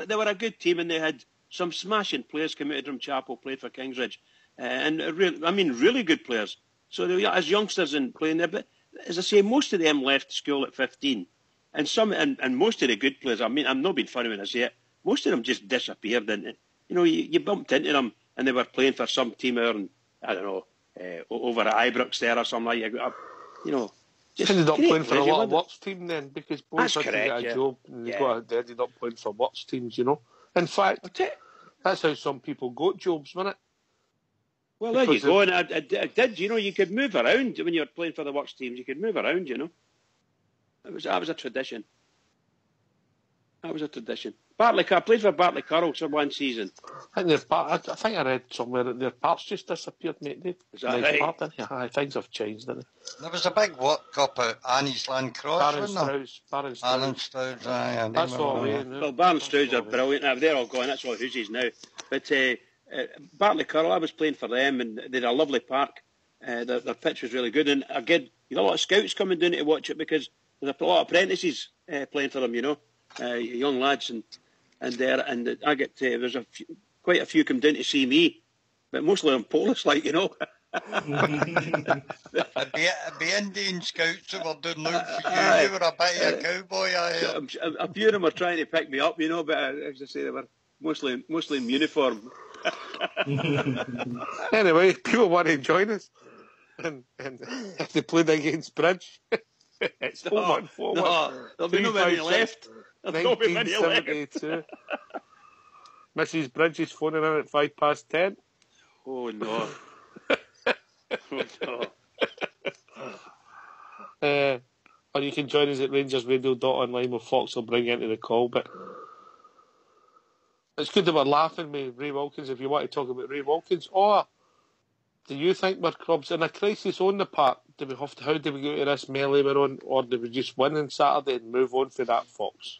They were a good team, and they had some smashing players come out of Drumchapel, played for Kingsridge, and really good players. So they, as youngsters and playing there, but as I say, most of them left school at 15, and most of the good players. I mean, I'm not being funny when I say it. Most of them just disappeared, didn't it? You bumped into them, and they were playing for some team out, and I don't know. Over at Ibrox there or something like that, Just ended up playing for a lot of Works team then, because both had to get a job, and they ended up playing for Works teams, In fact, that's how some people got jobs, wasn't it? Well, there you go, and I did, you could move around when you were playing for the Works teams, you could move around, That was a tradition. That was a tradition. I played for Bartley Curls for one season. I think I read somewhere that their parts just disappeared, mate. Is that right? Aye, things have changed, didn't they? There was a big World Cup at Annie's Land Cross, Barron Stroud's, aye. That's all. Well, Barron Stroud's are brilliant. They're all gone. That's all Hoosies now. But Bartley Curl, I was playing for them, and they had a lovely park. Their pitch was really good, and again, you got a lot of scouts coming down to watch it, because there's a lot of apprentices playing for them, young lads, and I get there's quite a few come down to see me, but mostly I'm Polish, It'd be Indian scouts that were doing out for you. You were a bit of a cowboy, a few of them were trying to pick me up, but as I say, they were mostly in uniform. Anyway, people want to join us, and if they played against Bridge. It's 4-1-4-1. No, there'll be no many left. There'll not be many left. 1972. Mrs. Bridges phoning in at 10:05. Oh, no. Oh, no. Or you can join us at RangersRadio.online where Fox will bring you into the call. But it's good that we're laughing with Ray Wilkins if you want to talk about Ray Wilkins. Or do you think we're clubs in a crisis on the park? How do we go to this melee we're on? Or do we just win on Saturday and move on for that, Fox?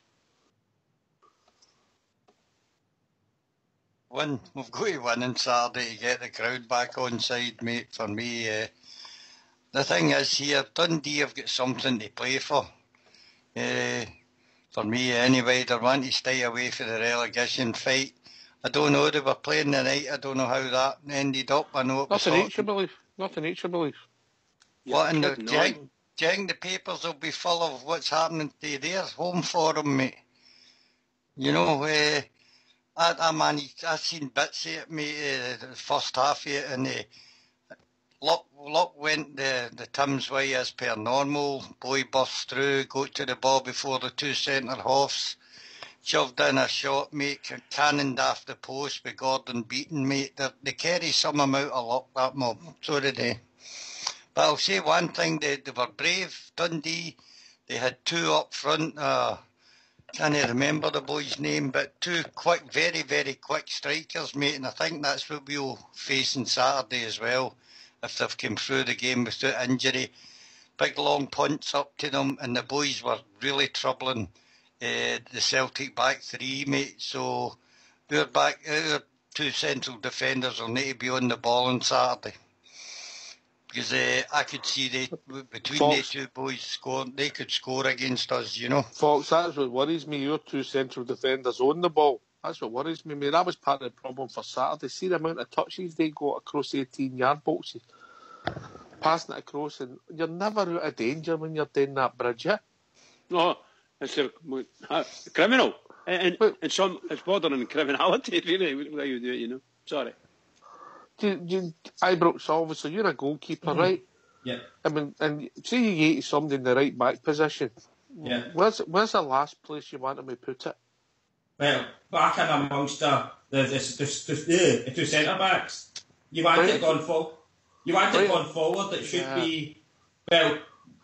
We've got to win on Saturday to get the crowd back on side, mate. For me, the thing is here, Dundee have got something to play for. For me, anyway, they want to stay away from the relegation fight. I don't know, they were playing tonight. I don't know how that ended up. I know it was Nothing each, I believe. What, and do you think the papers will be full of what's happening to their home for them, mate? You know, I seen bits of it, mate, the first half of it, and luck went the Tim's way as per normal. Boy burst through, got to the ball before the two centre-halves, shoved in a shot, mate, cannoned off the post with Gordon beaten, mate. They carry some amount of luck, that mob. So did they. But I'll say one thing, they were brave, Dundee. They had two up front, can't remember the boy's name, but two quick, very, very quick strikers, mate, and I think that's what we'll face on Saturday as well, if they've come through the game without injury. Big long punts up to them, and the boys were really troubling the Celtic back three, mate, so our two central defenders will need to be on the ball on Saturday. Because I could see between the two boys they could score against us, you know. Fox, that's what worries me. Your two central defenders on the ball. That's what worries me, mate. That was part of the problem for Saturday. See the amount of touches they got across 18-yard boxes. Passing it across, and you're never out of danger when you're doing that bridge, yeah? No, it's criminal. And it's bordering criminality, really, the way you do it, you know. Sorry. Ibrox, obviously, you're a goalkeeper, right? Yeah. I mean, and say you get somebody in the right back position. Yeah. Where's the last place you want them to put it? Well, back in amongst the two centre backs, you want it going forward. You want it going forward. It should be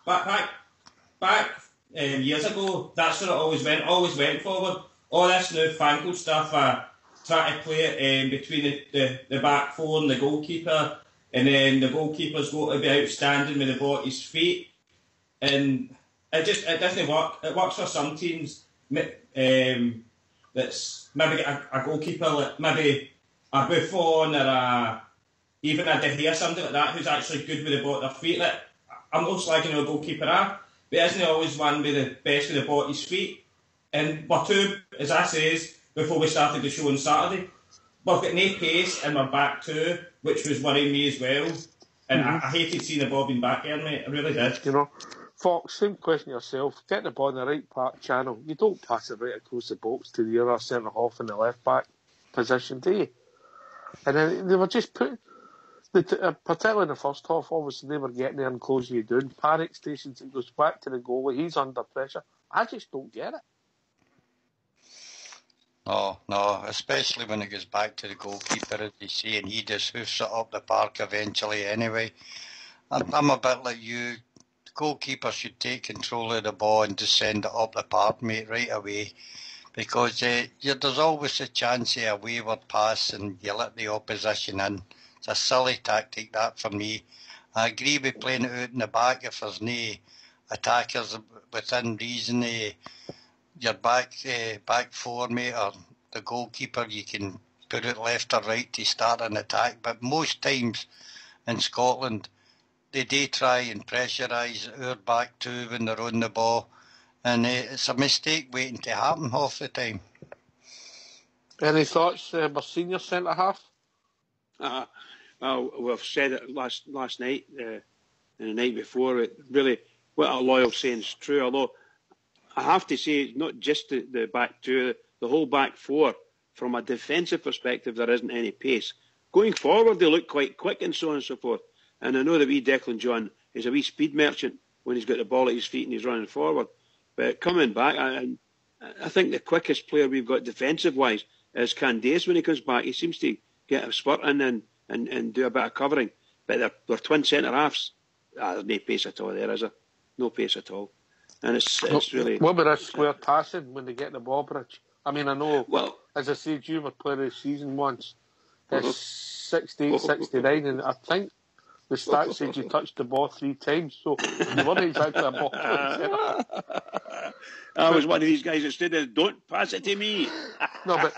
back years ago. That's where it always went forward. All this newfangled stuff. Try to play it between the back four and the goalkeeper, and then the goalkeeper's got to be outstanding with the ball at his feet, and it doesn't work. It works for some teams. That's maybe a goalkeeper, like maybe a Buffon or even a De Gea, something like that, who's actually good with the ball at their feet. Like, I'm not slagging a goalkeeper but isn't always one with the best with the ball at his feet. And we're two, as I says, before we started the show on Saturday, we've got no pace and we're back two, which was worrying me as well. And I hated seeing the ball being back there, mate. I really did. You know, Fox, same question yourself. Get the ball in the right back channel. You don't pass it right across the box to the other centre half in the left back position, do you? And then they were just putting, particularly in the first half, obviously they were getting there and closing you down. Panic stations, it goes back to the goalie. He's under pressure. I just don't get it. No, especially when it goes back to the goalkeeper, as you say, and he just hoofs it up the park eventually anyway. I'm a bit like you. The goalkeeper should take control of the ball and just send it up the park, mate, right away. Because there's always a chance of a wayward pass and you let the opposition in. It's a silly tactic, that, for me. I agree with playing it out in the back if there's no attackers within reason. Your back four, mate, or the goalkeeper, you can put it left or right to start an attack. But most times in Scotland, they do try and pressurise our back two when they're on the ball. And it's a mistake waiting to happen half the time. Any thoughts, our senior centre-half? Well, we've said it last night and the night before. It really, what a loyal saying's true, although I have to say, it's not just the back two, the whole back four. From a defensive perspective, there isn't any pace. Going forward, they look quite quick and so on and so forth. And I know the wee Declan John is a wee speed merchant. when he's got the ball at his feet and he's running forward. But coming back, I think the quickest player we've got defensive-wise is Candace when he comes back. He seems to get a spurt in and do a bit of covering. But they're twin centre-halves. There's no pace at all there, is there? No pace at all. And it's really... What about a square passing when they get the ball, Bridge? I mean, I know, as I said, you were player of the season once. It's 68, 69, and I think the stats said you touched the ball 3 times, so you weren't exactly a ball player. I was one of these guys that stood there, don't pass it to me. No, but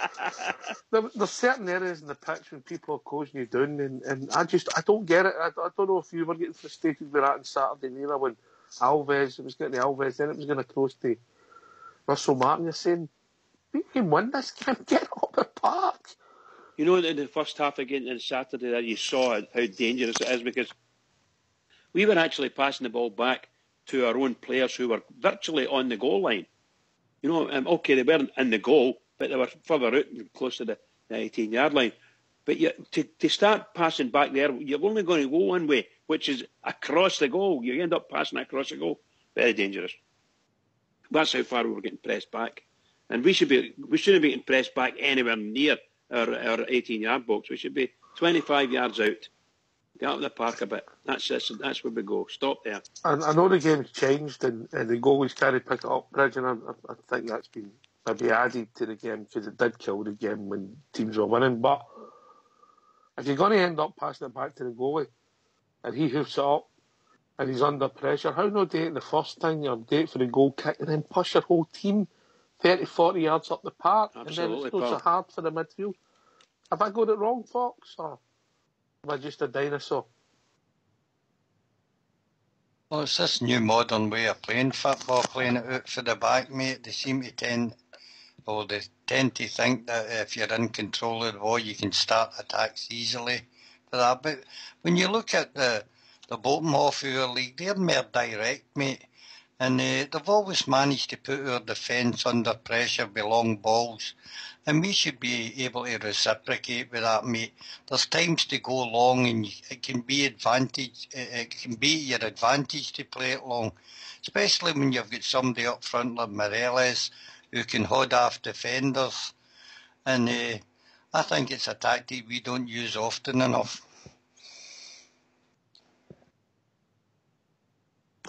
there's certain areas in the pitch when people are closing you down, and I don't get it. I don't know if you were getting frustrated with that on Saturday neither when Alves, it was getting to Alves, then it was going to close to Russell Martin. You're saying, we can win this game, get up the park. You know, in the first half again on Saturday, that you saw how dangerous it is because we were actually passing the ball back to our own players who were virtually on the goal line. You know, okay, they weren't in the goal, but they were further out, close to the 18-yard line. But to start passing back there, you're only going to go one way, which is across the goal. You end up passing across the goal. Very dangerous. That's how far we were getting pressed back. And we shouldn't be getting pressed back anywhere near our 18-yard box. We should be 25 yards out. Get up the park a bit. That's where we go. Stop there. I know the game's changed and the goalies can't pick it up, Bridge, and I think that's been maybe added to the game because it did kill the game when teams were winning. But if you're going to end up passing it back to the goalie and he hoofs it up and he's under pressure, how not do it the first time you update for the goal kick and then push your whole team 30, 40 yards up the park? Absolutely, and then it's not so hard for the midfield. Have I got it wrong, Fox, or am I just a dinosaur? Well, it's this new modern way of playing football, playing it out for the back, mate. They tend to think that if you're in control of the ball, you can start attacks easily for that. But when you look at the bottom half of our league, they're more direct, mate. And they've always managed to put our defence under pressure with long balls. And we should be able to reciprocate with that, mate. There's times to go long and it can be your advantage to play it long. Especially when you've got somebody up front like Morelos who can hold off defenders. And I think it's a tactic we don't use often enough.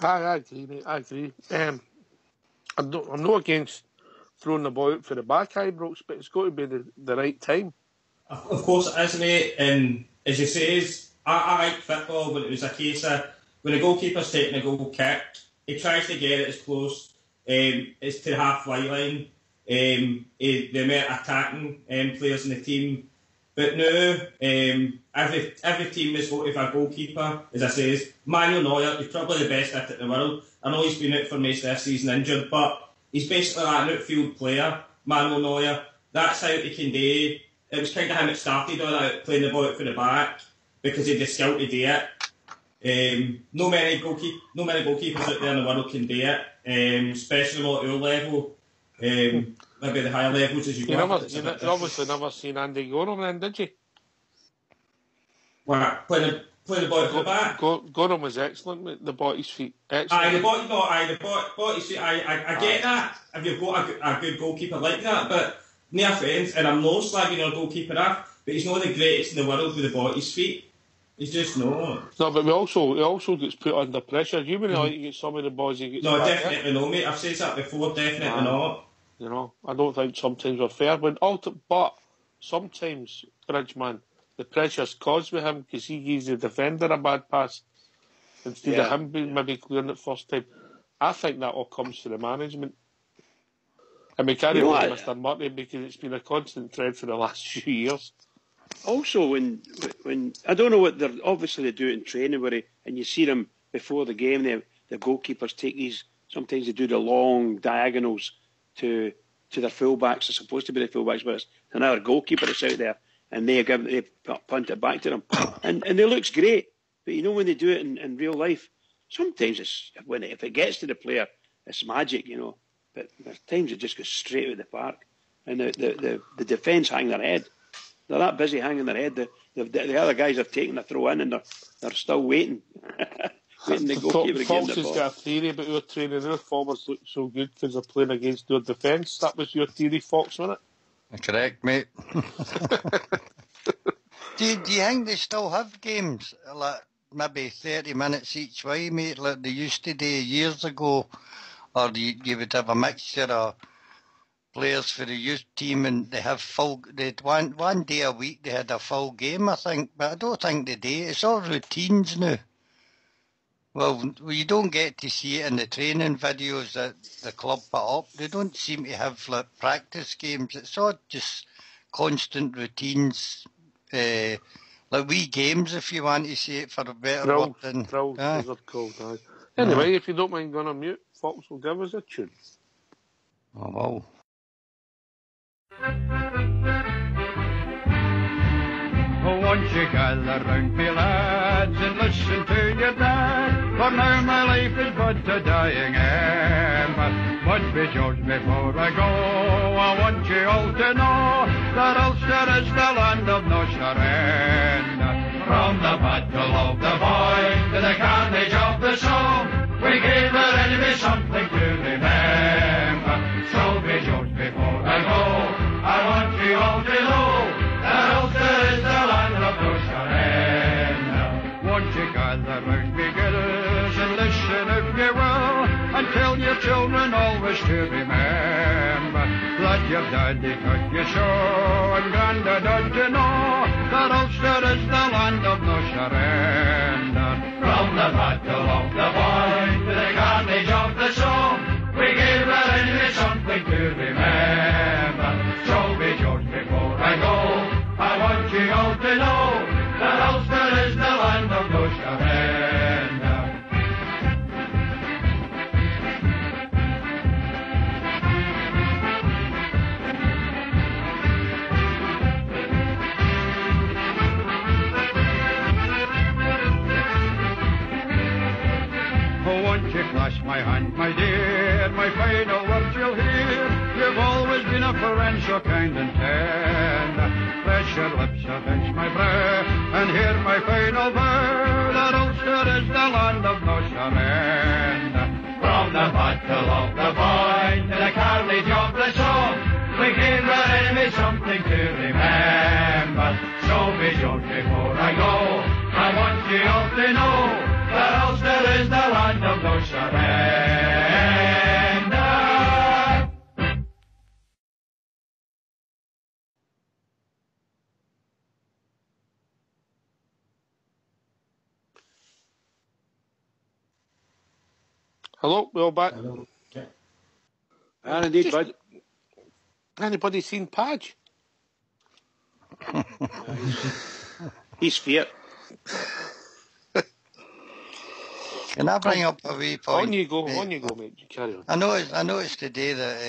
I agree, mate. I agree. I'm not against throwing the ball out for the back, Ibrox, but it's got to be the right time. Of course it is, mate. And as you say, I like football when it was a case of when the goalkeeper's taking a goal kick, he tries to get it as close as to the half-line line. The amount of attacking players in the team. But now, every team is voted for a goalkeeper. As I say, Manuel Neuer, he's probably the best at it in the world. I know he's been out for most of this season injured, but he's basically like an outfield player, Manuel Neuer. That's how he can do it. It was kind of him that started all that, playing the ball out for the back, because he had the skill to do it. No many goalkeepers out there in the world can do it, especially at our level. Maybe the higher levels as you go. You obviously never seen Andy Gorham then, did you? What? Playing the ball for the back? Gorham was excellent with the ball at his feet. Excellent. The ball at his feet. I get that. If you've got a good goalkeeper like that, but no offence, and I'm no slagging our goalkeeper off, but he's not the greatest in the world with the ball at his feet. He's just not. No, but he also gets put under pressure. You wouldn't like to get some of the balls he gets. No, definitely no, mate. I've said that before. Definitely not. You know, I don't think sometimes we're fair. But sometimes, Bridgeman, the pressure's caused with him because he gives the defender a bad pass instead of him being maybe clearing it first time. I think that all comes from the management. And we can't blame Mr. Murray because it's been a constant thread for the last few years. Also, when I don't know what they do it in training, and you see them before the game, the goalkeepers take these. Sometimes they do the long diagonals to their fullbacks. They're supposed to be the fullbacks, but it's another goalkeeper that's out there, and they punt it back to them, and it looks great. But you know when they do it in real life, sometimes if it gets to the player, it's magic, you know. But there's times it just goes straight out of the park, and the defence hang their head. They're that busy hanging their head. The other guys are taking the throw in, and they're still waiting. waiting the goalkeeper to get in Fox the has ball. got a theory about our training. Our forwards look so good because they're playing against their defence. That was your theory, Fox, wasn't it? Correct, mate. Do you think they still have games, like maybe 30 minutes each way, mate, like they used to do years ago? Or you would have a mixture of players for the youth team and they have they'd one day a week they had a full game, I think, but I don't think they do. It's all routines now. Well, you don't get to see it in the training videos that the club put up. They don't seem to have like practice games. It's all just constant routines, like wee games, if you want to say it for a better word. Drills, as they're called. Anyway, if you don't mind going on mute, Fox will give us a tune. Oh, wow. Won't you gather round me, lads, and listen to your dad? For now my life is but a dying end. But be judged before I go, I want you all to know that Ulster is the land of no surrender. From the battle of the Boyne to the carnage of the Somme, we gave our enemy something to remember. So be judged before I go, I want you all to know that Ulster is the land of no surrender. Won't you gather round me, girls, and listen if you will, and tell your children always to remember that your daddy taught you so, and granddad ought to know that Ulster is the land of no surrender. From the battle of the Boyne to the carnage of the Somme, we gave our enemy something to remember. So be judged before I go, I want you all to know that Ulster is the land of no surrender. Oh, won't you clasp my hand, my dear, my final words you'll hear. You've always been a friend so kind and tender. Press your lips against my brow and hear my final vow that Ulster is the land of no surrender. From the battle of the Boyne to the carnage of the Somme, we gave our enemy something to remember. So be judged before I go, I want you all to know that Ulster is the land of no surrender. Hello, we're all back. Hello. Okay. And indeed, bud. Anybody seen Padge? He's fair. Can I bring up a wee point? On you go, mate. You carry on. I noticed today that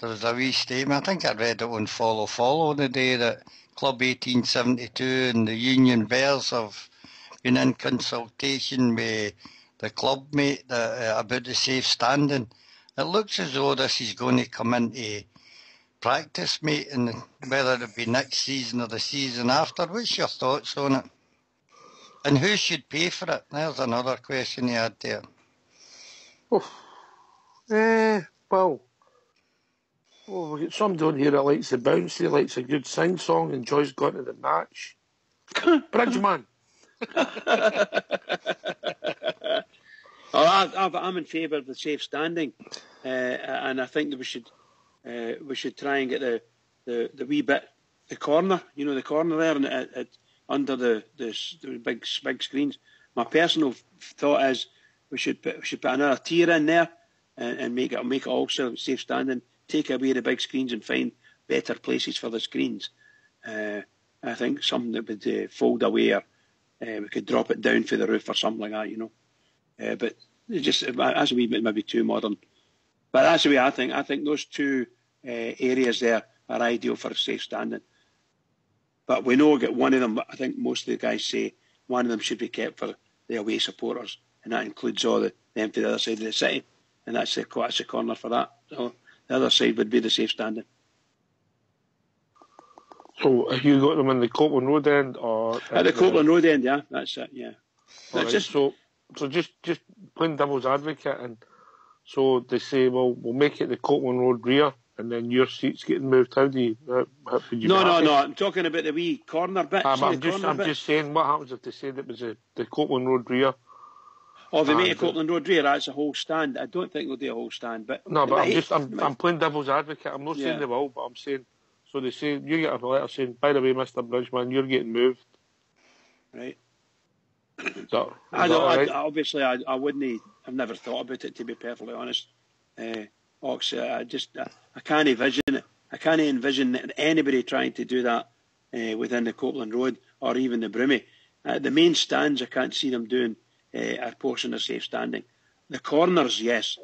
there was a wee statement. I think I read it on Follow the day that Club 1872 and the Union Bears have been in consultation with the club, mate, about the safe standing. It looks as though this is going to come into practice, mate, and whether it be next season or the season after. What's your thoughts on it? And who should pay for it? There's another question you had there. Well, we've got somebody on here that likes the bouncy, likes a good sing-song, enjoys going to the match. Bridgeman. I'm in favour of the safe standing, and I think that we should try and get the wee bit, the corner there, and under the big screens. My personal thought is we should put another tier in there and make it also safe standing. Take away the big screens and find better places for the screens. I think something that would fold away, or we could drop it down for the roof or something like that, But it's just that's a wee bit maybe too modern. But that's the way I think. I think those two areas there are ideal for safe standing. But we know that one of them, I think most of the guys say, one of them should be kept for the away supporters, and that includes all them to the other side of the city, and that's the corner for that. So the other side would be the safe standing. So have you got them in the Copeland Road end or at the Copeland Road end? Yeah, that's it. Yeah. Right, so So just playing devil's advocate, and so they say, well, we'll make it the Copeland Road rear, and then your seat's getting moved. How would you No. I'm talking about the wee corner bit. I'm just saying, what happens if they said it was the Copeland Road rear? Oh, they make a Copeland Road rear. That's a whole stand. I don't think they'll do a whole stand, but no. But I'm playing devil's advocate. I'm not saying they will, but I'm saying. So they say you get a letter saying, by the way, Mr. Bridgman, you're getting moved. Right. Obviously, I wouldn't. I've never thought about it, to be perfectly honest. Ox, I can't envision it. I can't envision anybody trying to do that within the Copeland Road or even the Brummy. The main stands, I can't see them doing a portion of safe standing. The corners, yes,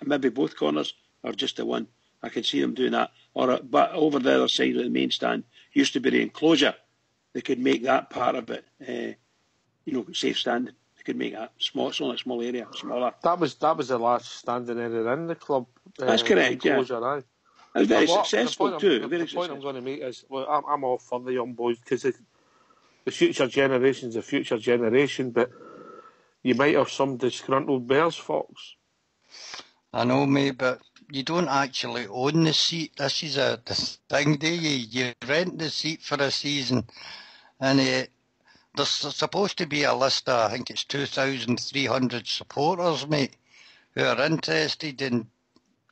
maybe both corners or just the one. I can see them doing that. But over the other side of the main stand used to be the enclosure. They could make that part of it, safe standing. They could make that small. It's only a small area, smaller. That was the last standing area in the club. That's correct. Enclosure, yeah. It was very successful too. The point I'm going to make is, well, I'm all for the young boys because the future generation's the future generation, but you might have some disgruntled Bears, Fox. I know, mate, but you don't actually own the seat. This is the thing, do you? You rent the seat for a season, and there's supposed to be a list of, I think it's 2,300 supporters, mate, who are interested in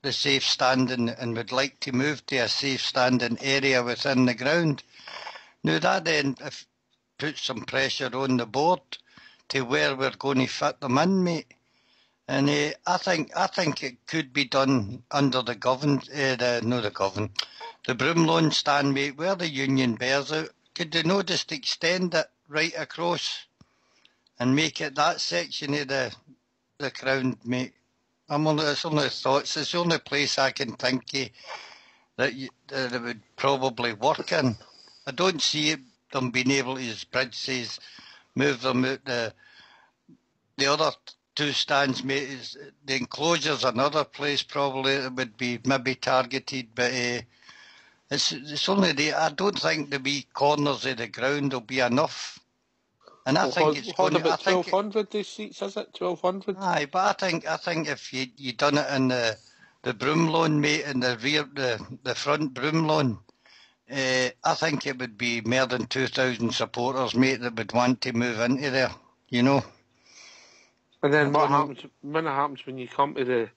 the safe standing and would like to move to a safe standing area within the ground. Now that then puts some pressure on the board to where we're going to fit them in, mate. And I think it could be done under the Broomlawn stand, mate, where the Union Bears out. Could they not just extend it right across and make it that section of the ground, mate? It's only thoughts. It's the only place I can think of that it would probably work in. I don't see them being able to, as Bridge says, move them out the other two stands, mate. The enclosure's another place probably that would be maybe targeted, but it's only I don't think the wee corners of the ground will be enough. And I think it's going to be 1,200 these seats, is it? 1,200? Aye, but I think if you done it in the Broomlawn, mate, in the rear, the front Broomlawn, I think it would be more than 2,000 supporters, mate, that would want to move into there, you know. And then what happens when you come to the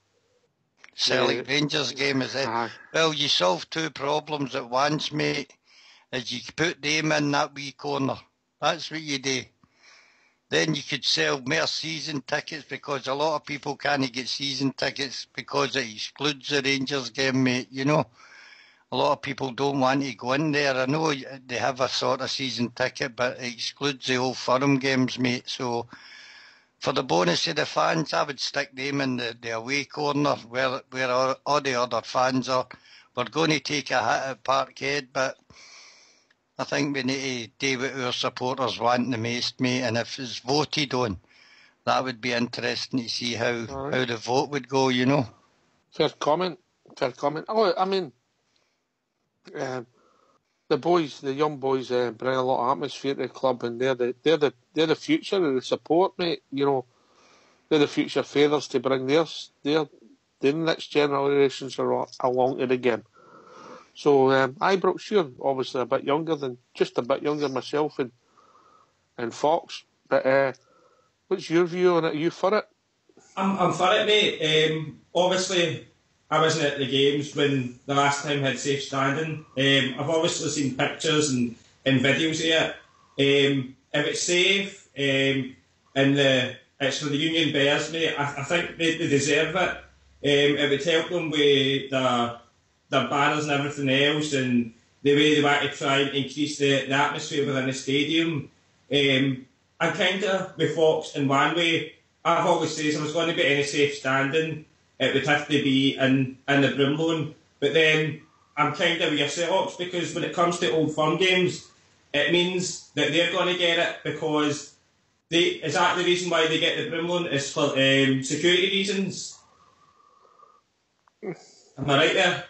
Celtic Rangers game, is it? Well, you solve two problems at once, mate, as you put them in that wee corner. That's what you do. Then you could sell more season tickets because a lot of people can't get season tickets because it excludes the Rangers game, mate, you know. A lot of people don't want to go in there. I know they have a sort of season ticket, but it excludes the Old Firm games, mate. So for the bonus of the fans, I would stick them in the away corner where all the other fans are. We're going to take a hit at Parkhead, but I think we need to do what our supporters want the most, mate, and if it's voted on, that would be interesting to see how the vote would go, you know. Fair comment. Oh, I mean, the young boys, bring a lot of atmosphere to the club, and they're the future of the support, mate. You know, they're the future fathers to bring their next generations along to the game. So Ibrox, you're obviously a bit younger myself and Fox. But what's your view on it? Are you for it? I'm for it, mate. Obviously, I wasn't at the games when the last time had safe standing. I've obviously seen pictures and videos of it. If it's safe and it's for the Union Bears, mate, I think they deserve it. It would help them with their banners and everything else, and the way they want to try and increase the atmosphere within the stadium. I'm kind of with Fox in one way. I've always said if there was going to be any safe standing, it would have to be in the Broomlawn. But then I'm kind of with yourself, because when it comes to Old Firm games, it means that they're going to get it because is that the reason why they get the Broomlawn is for security reasons? Am I right there?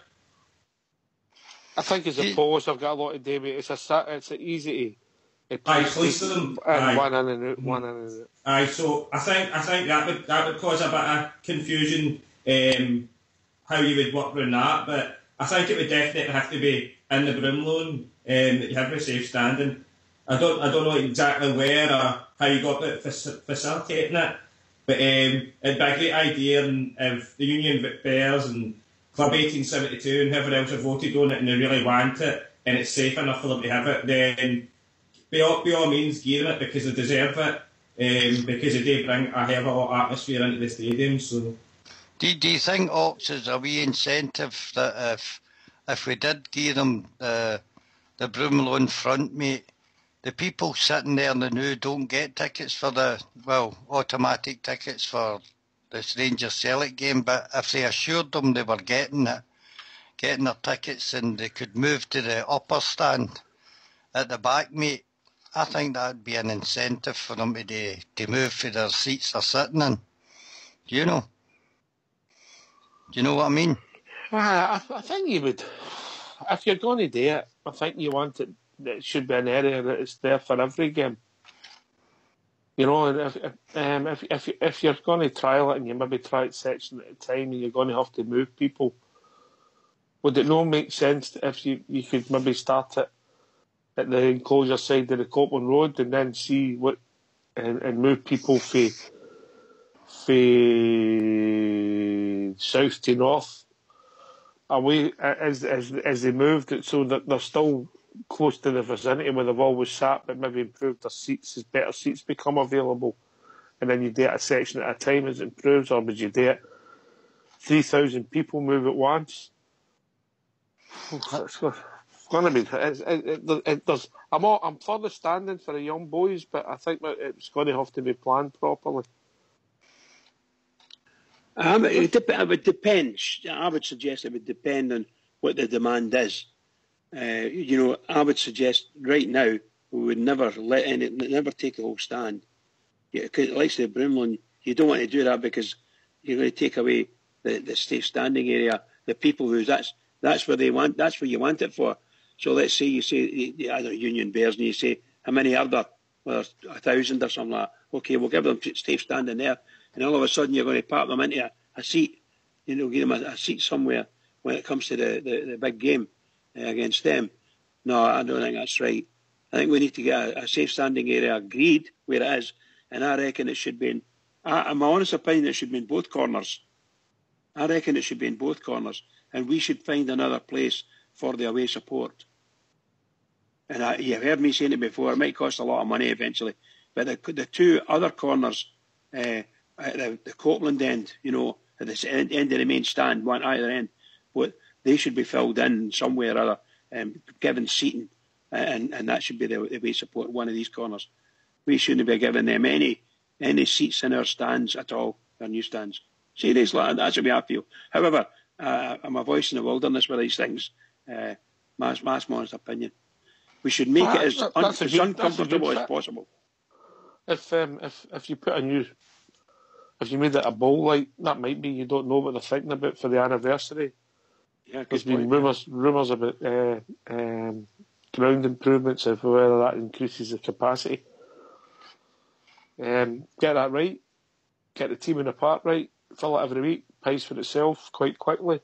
I think as a Polish, I've got a lot to do with it. It's easy Aye, fleeced them. And one in and out, one in and out. Aye, so I think that would cause a bit of confusion, how you would work around that, but I think it would definitely have to be in the Broom loan, that you have with safe standing. I don't know exactly where or how you got about facilitating it, but it'd be a great idea, and if the Union Bears and Club 1872 and whoever else have voted on it and they really want it and it's safe enough for them to have it, then by all means give them it, because they deserve it, because they do bring a hell of a lot of atmosphere into the stadium. So, do you think, Ox, is a wee incentive that if we did give them the Broomlow in front, mate, the people sitting there now don't get tickets for automatic tickets for this Rangers Celtic game, but if they assured them they were getting their tickets and they could move to the upper stand at the back, mate, I think that would be an incentive for them to move for their seats they're sitting in. Do you know? Do you know what I mean? I think you would. If you're going to do it, I think you want it. It should be an area that is there for every game. You know, and if you're going to trial it and you maybe try it section at a time and you're going to have to move people, would it not make sense if you could maybe start it at the enclosure side of the Copland Road and then see what and move people from south to north away as they moved it, so that they're still close to the vicinity where they've always sat, but maybe improved their seats as better seats become available, and then you do it a section at a time as it improves, or would you do it 3,000 people move at once? It's going to be. I'm for the standing for the young boys, but I think that it's going to have to be planned properly. It would depend. I would suggest it would depend on what the demand is. I would suggest right now we would never take the whole stand. Because like the Broomlow, you don't want to do that because you're going to take away the safe standing area. The people who that's where they want. That's what you want it for. So let's say you say either Union Bears and you say how many are there? Well, 1,000 or something like that. Okay, we'll give them safe standing there, and all of a sudden you're going to park them into a seat. Give them a seat somewhere when it comes to the big game against them. No, I don't think that's right. I think we need to get a safe standing area agreed where it is, and I reckon it should be in my honest opinion, it should be in both corners. I reckon it should be in both corners, and we should find another place for the away support. And you've heard me saying it before, it might cost a lot of money eventually, but the two other corners, at the Copland end, at the end of the main stand, one either end, they should be filled in somewhere or other, given seating, and that should be the away support, one of these corners. We shouldn't be giving them any seats in our stands at all, our new stands. Seriously, that's the way I feel. However, I'm a voice in the wilderness with these things. My honest opinion. We should make it as uncomfortable as possible. If you put if you made it a bowl light, that might be, you don't know what they're thinking about for the anniversary. Yeah, there's been rumours about ground improvements, of whether that increases the capacity. Get that right, get the team in the park right, fill it every week, pays for itself quite quickly.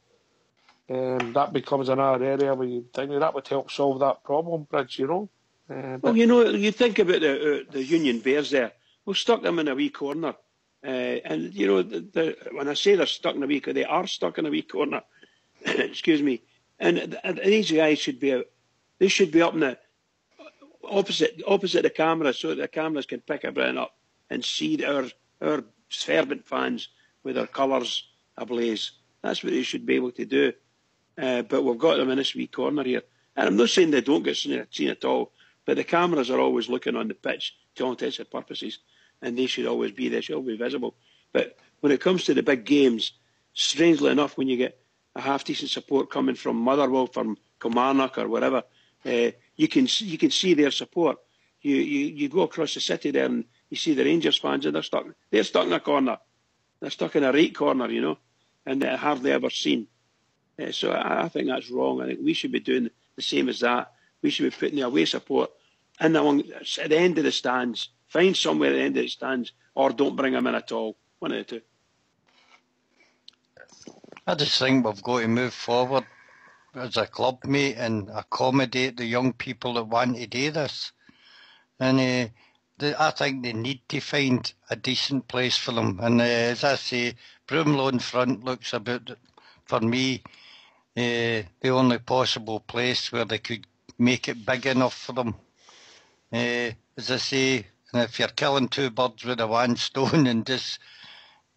That becomes another area where you think that would help solve that problem, Bridge, well, you think about the Union Bears there. We'll stuck them in a wee corner. And, when I say they're stuck in a wee corner, they are stuck in a wee corner. Excuse me. And these guys should be up in the opposite the camera, so that the cameras can pick everything up and see our fervent fans with their colours ablaze. That's what they should be able to do. But we've got them in this wee corner here. And I'm not saying they don't get seen at all, but the cameras are always looking on the pitch to all intents and purposes, and they should always be there, should always be visible. But when it comes to the big games, strangely enough, when you get a half-decent support coming from Motherwell, from Kilmarnock or wherever, you can see their support. You go across the city there and you see the Rangers fans, and they're stuck in a corner. They're stuck in a right corner, and they're hardly ever seen. So I think that's wrong. I think we should be doing the same as that. We should be putting the away support in at the end of the stands. Find somewhere at the end of the stands, or don't bring them in at all. One of the two. I just think we've got to move forward as a club, mate, and accommodate the young people that want to do this. And I think they need to find a decent place for them. And as I say, Broomlow in front looks about, for me, the only possible place where they could make it big enough for them. As I say, and if you're killing two birds with a one stone and just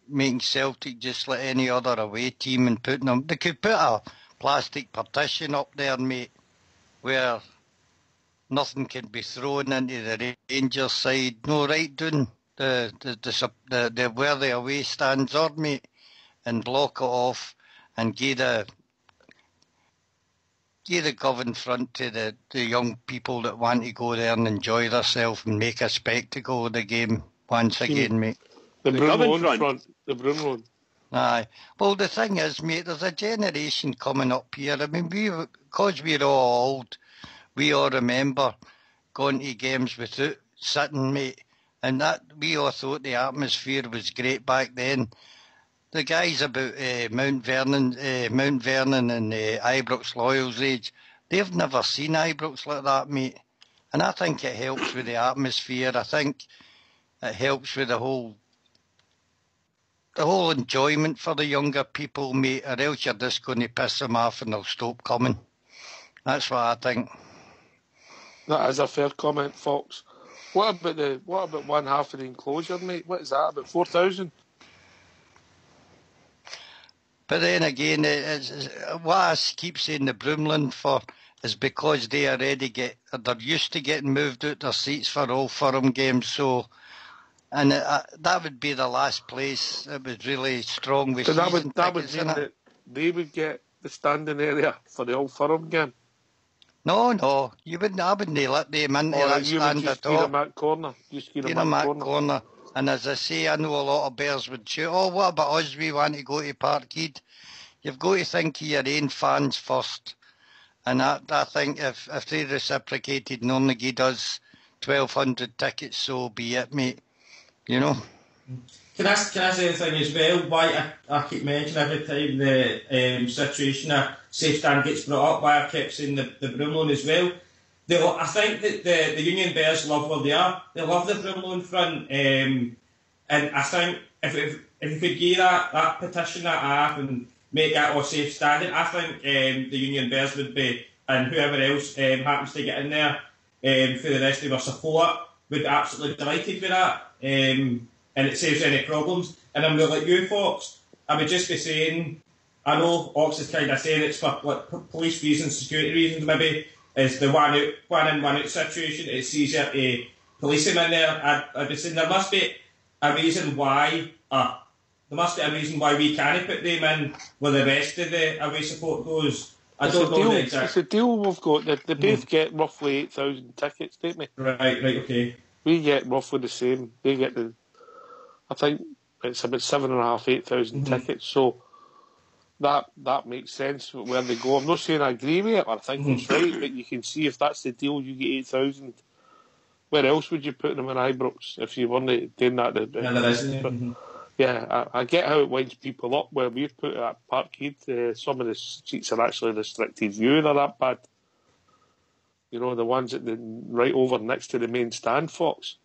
making Celtic just like any other away team and putting them, they could put a plastic partition up there, mate, where nothing can be thrown into the Rangers side. No, right down the where the away stands are, mate, and block it off and give the gov in front to the young people that want to go there and enjoy themselves and make a spectacle of the game once again, mate. The Broomlow in front. The Broomlow. Aye. Well, the thing is, mate, there's a generation coming up here. I mean, because we're all old, we all remember going to games without sitting, mate, and that we all thought the atmosphere was great back then. The guys about Mount Vernon and Ibrox Loyal's age, they've never seen Ibrox like that, mate. And I think it helps with the atmosphere. I think it helps with the whole enjoyment for the younger people, mate, or else you're just going to piss them off and they'll stop coming. That's what I think. That is a fair comment, Fox. What about one half of the enclosure, mate? What is that, about 4,000? But then again, what I keep saying the Broomland for is because they're used to getting moved out their seats for Old Firm games, so... And that would be the last place that was really strong with season tickets. That would mean that they would get the standing area for the Old Firm game? No, you wouldn't. I wouldn't let them into that stand at all. Just them at corner. Corner. And as I say, I know a lot of bears would shout, "Oh, what about us? We want to go to Parkhead." You've got to think of your own fans first. And I think if they reciprocated and only gave us 1,200 tickets, so be it, mate. You know. Can I say the thing as well? Why I keep mentioning every time the situation of safe stand gets brought up, why I kept saying the Broomlow as well. I think that the Union Bears love where they are. They love the Broomlow in front, and I think if you could give that petition that I have and make that all safe standing, I think the Union Bears would be, and whoever else happens to get in there for the rest of our support would be absolutely delighted with that. And it saves any problems. And I'm like you, Fox. I would just be saying, I know Ox is kind of saying it's for like police reasons, security reasons, maybe. It's the one in, one out situation. It's easier to police him in there. I'd be saying there must be a reason why. There must be a reason why we can't put them in where the rest of the away support goes. I don't know the exact. It's a deal we've got. They both get roughly 8,000 tickets, don't we? Right, okay. We get roughly the same. They get I think it's about 7,500, 8,000 tickets. So that makes sense where they go. I'm not saying I agree with it or I think it's right, but you can see if that's the deal, you get 8,000. Where else would you put them in Ibrox if you weren't doing that? Yeah, I get how it winds people up. Where we've put it at Parkhead, some of the seats are actually restricted view. They're that bad. You know, the ones at the right over next to the main stand, Fox.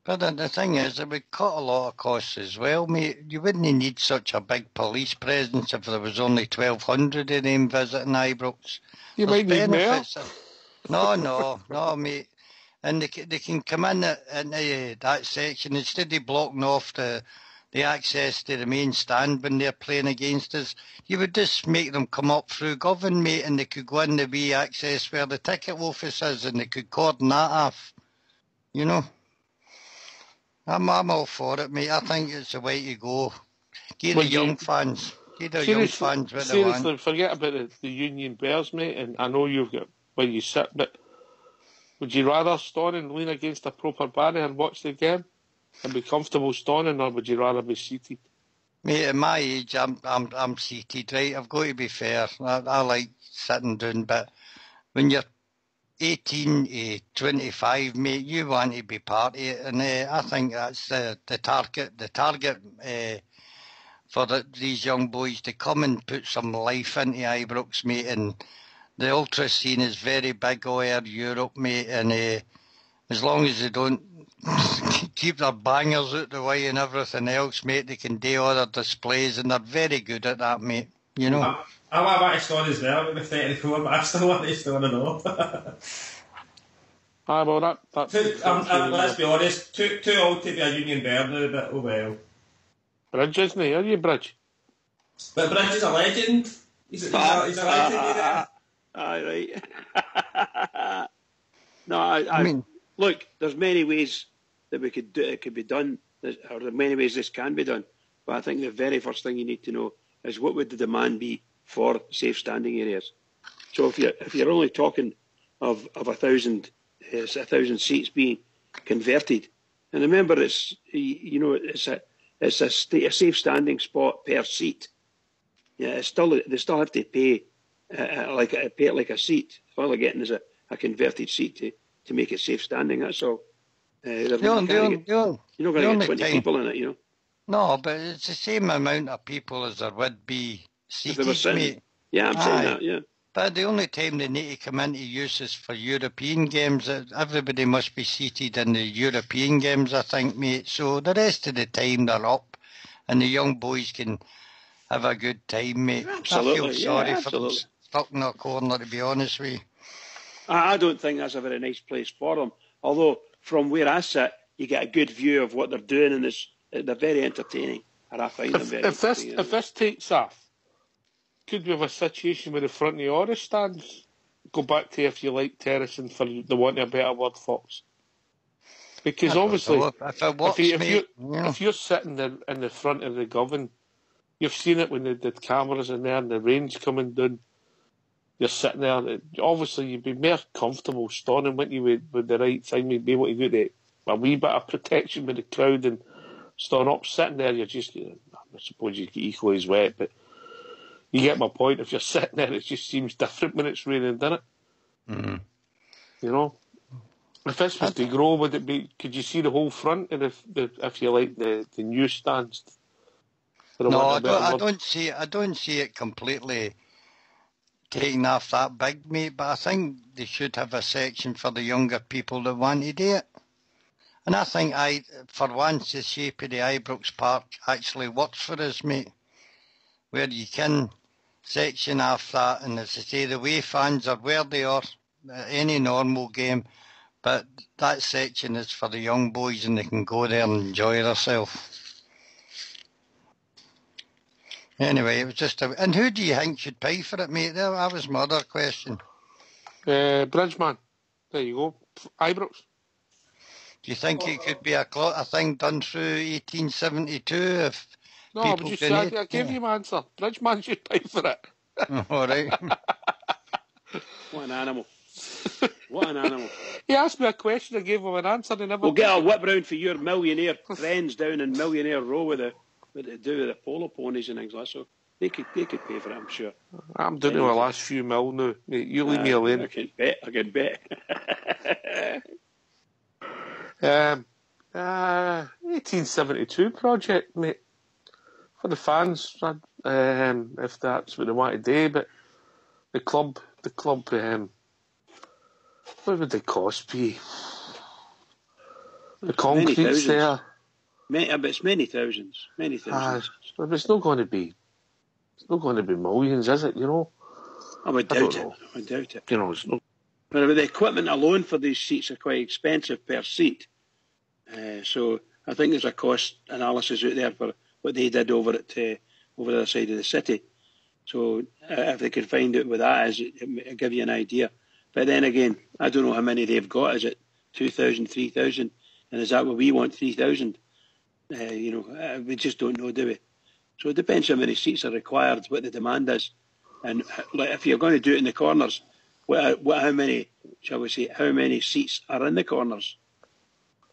But the thing is, it would cut a lot of costs as well, mate. You wouldn't need such a big police presence if there was only 1,200 of them visiting Ibrox. You might need more. No, mate. And they can come in into that section instead of blocking off the access to the main stand when they're playing against us. You would just make them come up through Govan, mate, and they could go in the wee access where the ticket office is and they could cordon that off. You know? I'm all for it, mate. I think it's the way to go. Give the young fans what they want. Seriously, forget about the Union Bears, mate, and I know you've got where you sit, but would you rather stand and lean against a proper banner and watch the game and be comfortable standing, or would you rather be seated? Mate, at my age, I'm seated, right? I've got to be fair. I like sitting down, but when you're 18 to 25, mate, you want to be part of it, and I think that's the target. The target for these young boys to come and put some life into Ibrox, mate. And the ultra scene is very big all over Europe, mate. And as long as they don't keep their bangers out the way and everything else, mate, they can do other displays, and they're very good at that, mate. You know. I want to score as well with the 34, but I still want to score and all. Well, that's let's be honest, too old to be a Union Bear now, but oh well. Bridge, isn't he? Are you Bridge? But Bridge is a legend. He's a legend. Aye, right. No, I mean, look, there's many ways that we could do it could be done, or there are many ways this can be done. But I think the very first thing you need to know is what would the demand be for safe standing areas. So if you're only talking of 1,000 seats being converted, and remember it's a safe standing spot per seat. Yeah, they still have to pay like a seat. All they're getting is a converted seat to make it safe standing. That's all. You're not going to get 20 people in it, you know. No, but it's the same amount of people as there would be seated, mate. Yeah, I'm saying that, yeah. But the only time they need to come into use is for European games. Everybody must be seated in the European games, I think, mate. So the rest of the time they're up and the young boys can have a good time, mate. Absolutely, I feel sorry for them stuck in their corner, to be honest with you. I don't think that's a very nice place for them. Although, from where I sit, you get a good view of what they're doing, and they're very entertaining. And I find them very entertaining. If this takes off, could we have a situation where the front of the Oris stands go back to, if you like, terracing, for the want of a better word, Fox? Because obviously, if you're sitting there in the front of the Govan, you've seen it when they did cameras in there and the range coming down. You're sitting there. Obviously, you'd be more comfortable standing, wouldn't you, with the right thing? You'd be able to get a wee bit of protection with the crowd and stand up. Sitting there, you're just, I suppose you get equally as wet, but you get my point. If you're sitting there, it just seems different when it's raining, doesn't it? Mm-hmm. You know? If this was to grow, would it be? Could you see the whole front? And if you like the new stands? No, I don't see it completely taking off that big, mate. But I think they should have a section for the younger people that want to do it. And I think for once, the shape of the Ibrox Park actually works for us, mate. Where you can section off that, and as I say, the away fans are where they are at any normal game, but that section is for the young boys and they can go there and enjoy themselves. Anyway, it was just and who do you think should pay for it, mate? That was my other question. Bridgeman. There you go. Ibrox. Do you think it could be a thing done through 1872 if no, but I gave you my answer. Bridgeman should pay for it. All right. What an animal. What an animal. He asked me a question, I gave him an answer. We'll get a whip round for your millionaire friends down in Millionaire Row with the polo ponies and things like that. So they could pay for it, I'm sure. I'm doing my last few mil now. Mate, you leave me alone. I can bet. 1872 project, mate. For the fans, if that's what they want to do, but the club, what would the cost be? The concrete's there. It's many thousands. But it's not going to be millions, is it? You know. I would doubt it. You know, it's not. But the equipment alone for these seats are quite expensive per seat. So I think there's a cost analysis out there for what they did over the other side of the city. So if they could find out what that is, it'll give you an idea. But then again, I don't know how many they've got. Is it 2,000, 3,000? And is that what we want, 3,000? We just don't know, do we? So it depends how many seats are required, what the demand is. And if you're going to do it in the corners, how many seats are in the corners?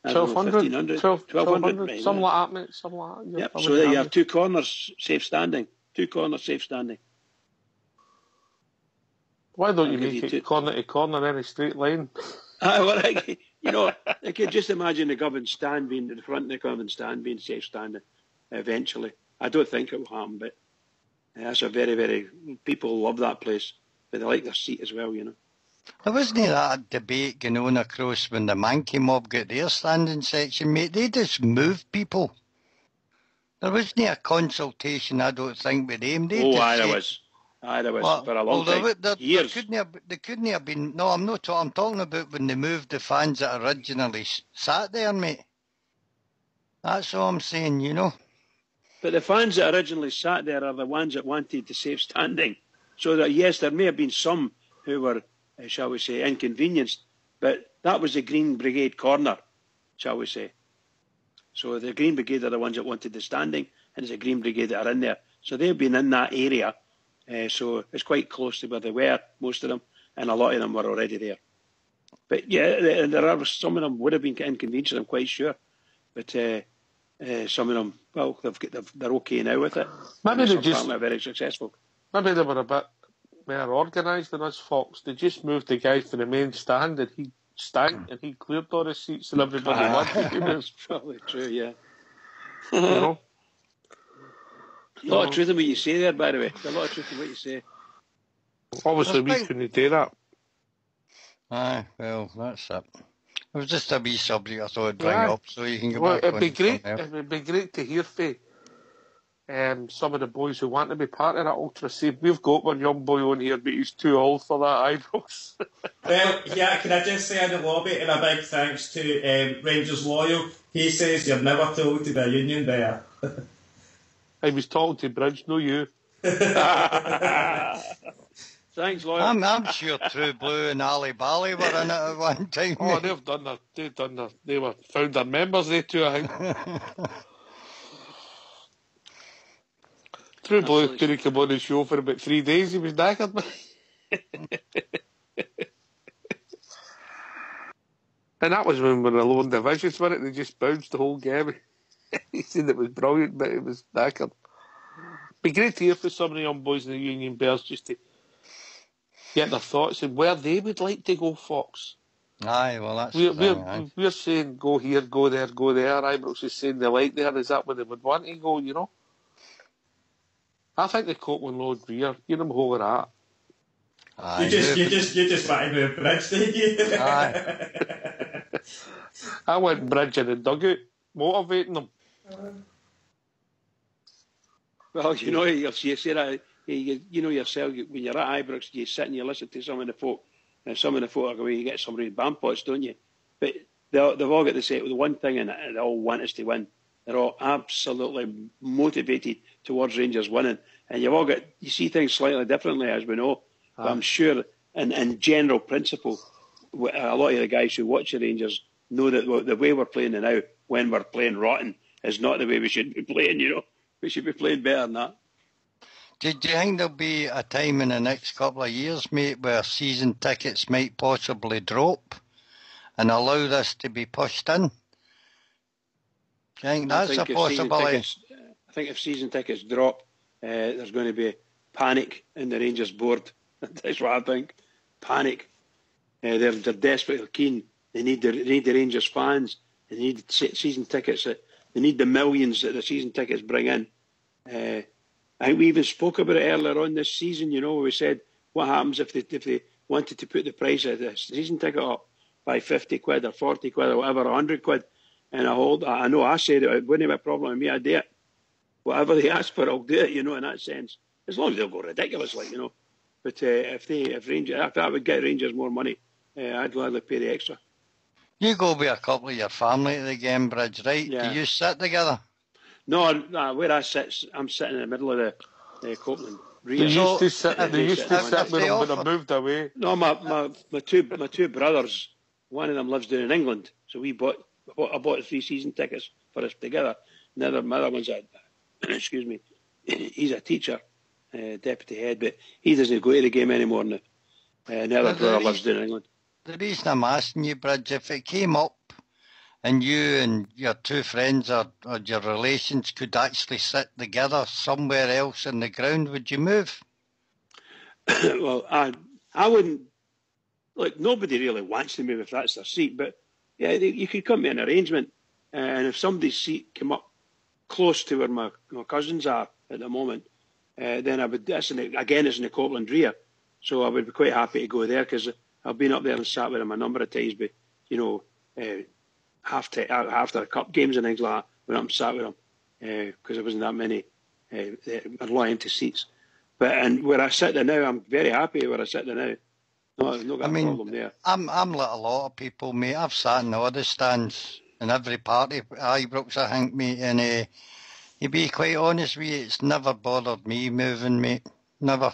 1,200, 1,200, right, something like that, mate. Something like that. Yep. So there you have two corners safe standing. Why don't you make it corner to corner in a straight line? I could just imagine the Govan stand being the front of the Govan stand being safe standing eventually. I don't think it will happen, but that's a very, very... People love that place, but they like their seat as well, you know. There wasn't that debate going on across when the Mankey mob got their standing section, mate. They just moved people. There wasn't a consultation, I don't think, with them. There was for a long time. Years. They couldn't have been... No, I'm talking about when they moved the fans that originally sat there, mate. That's all I'm saying, you know. But the fans that originally sat there are the ones that wanted the safe standing. So that, yes, there may have been some who were, shall we say, inconvenienced, but that was the Green Brigade corner, shall we say. So the Green Brigade are the ones that wanted the standing, and it's the Green Brigade that are in there. So they've been in that area, so it's quite close to where they were, most of them, and a lot of them were already there. But yeah, there are some of them would have been inconvenienced, I'm quite sure. But some of them, well, they're okay now with it. Maybe they just are very successful. Maybe they were a bit more organised than us, Fox. They just moved the guy for the main stand, and he stank, and he cleared all the seats, and everybody wanted to move. That's probably true, yeah. You know? A lot of truth in what you say there, by the way. There's a lot of truth in what you say. Obviously, we couldn't do that. Aye, well, that's it. It was just a wee subject I thought I'd bring up, so you can go back it'd be great. It'd be great to hear from some of the boys who want to be part of that ultra. See, we've got one young boy on here, but he's too old for that, Ibrox. Well, yeah, can I just say in the lobby, and a big thanks to Rangers Loyal. He says you're never told to be a union there. I was talking to Bridge, no you. Thanks, Loyal. I'm sure True Blue and Ali Bally were in it at one time. Oh, they were founder members, they two, I think. True Blue couldn't come on the show for about 3 days, he was knackered. And that was when we were in the lower divisions, wasn't it? They just bounced the whole game. He said it was brilliant, but it was knackered. Be great to hear from some of the young boys in the Union Bears just to get their thoughts and where they would like to go, Fox. Aye, well, that's we're saying go here, go there, go there. Ibrox is saying they like there. Is that where they would want to go, you know? I think the Copeland Road Rear, give them a whole of that. Aye, you just want to move Bridge, didn't you? Aye. I went Bridge in the dugout, motivating them. Well, you know, you say that, you know yourself, when you're at Ibrox, you sit and you listen to some of the folk, and some of the folk are going, you get some real bampots, don't you? But they've all got to say the one thing, and they all want us to win. They're all absolutely motivated towards Rangers winning. And you see things slightly differently, as we know. But I'm sure, in general principle, a lot of the guys who watch the Rangers know that the way we're playing now, when we're playing rotten, is not the way we should be playing, you know. We should be playing better than that. Do you think there'll be a time in the next couple of years, mate, where season tickets might possibly drop and allow this to be pushed in? Do you think that's a possibility? I think if season tickets drop, there's going to be panic in the Rangers board. That's what I think. Panic. They're desperately keen. They need the Rangers fans. They need season tickets. They need the millions that the season tickets bring in. I think we even spoke about it earlier on this season. You know, we said what happens if they wanted to put the price of the season ticket up by 50 quid or 40 quid or whatever, 100 quid. And I know I said it wouldn't be a problem with me. I'd do it. Whatever they ask for, I'll do it. You know, in that sense, as long as they'll go ridiculous, like, you know. But if that would get Rangers more money, I'd gladly pay the extra. You go with a couple of your family to the game, Bridge, right? Yeah. Do you sit together? No, where I sit, I'm sitting in the middle of the Copeland. They used to sit when I moved away. No, my two brothers, one of them lives down in England, so I bought 3 season tickets for us together. My other one's excuse me, he's a teacher, deputy head, but he doesn't go to the game anymore now. The other brother lives down in England. The reason I'm asking you, Bridge, if it came up and you and your 2 friends or your relations could actually sit together somewhere else in the ground, would you move? Well, I wouldn't. Look, nobody really wants to move if that's their seat, but yeah, you could come to an arrangement, and if somebody's seat came up close to where my cousins are at the moment, then I would. It's in the Copeland Ria, so I would be quite happy to go there because I've been up there and sat with them a number of times, but after cup games and things like that, when I'm sat with them because there wasn't that many, a lot of empty seats. And where I sit there now, I'm very happy where I sit there now. No, I've not got a problem there. I'm like a lot of people, mate. I've sat in all the stands in every party at Ibrox, I think, mate. And to be quite honest with you, it's never bothered me moving, mate. Never.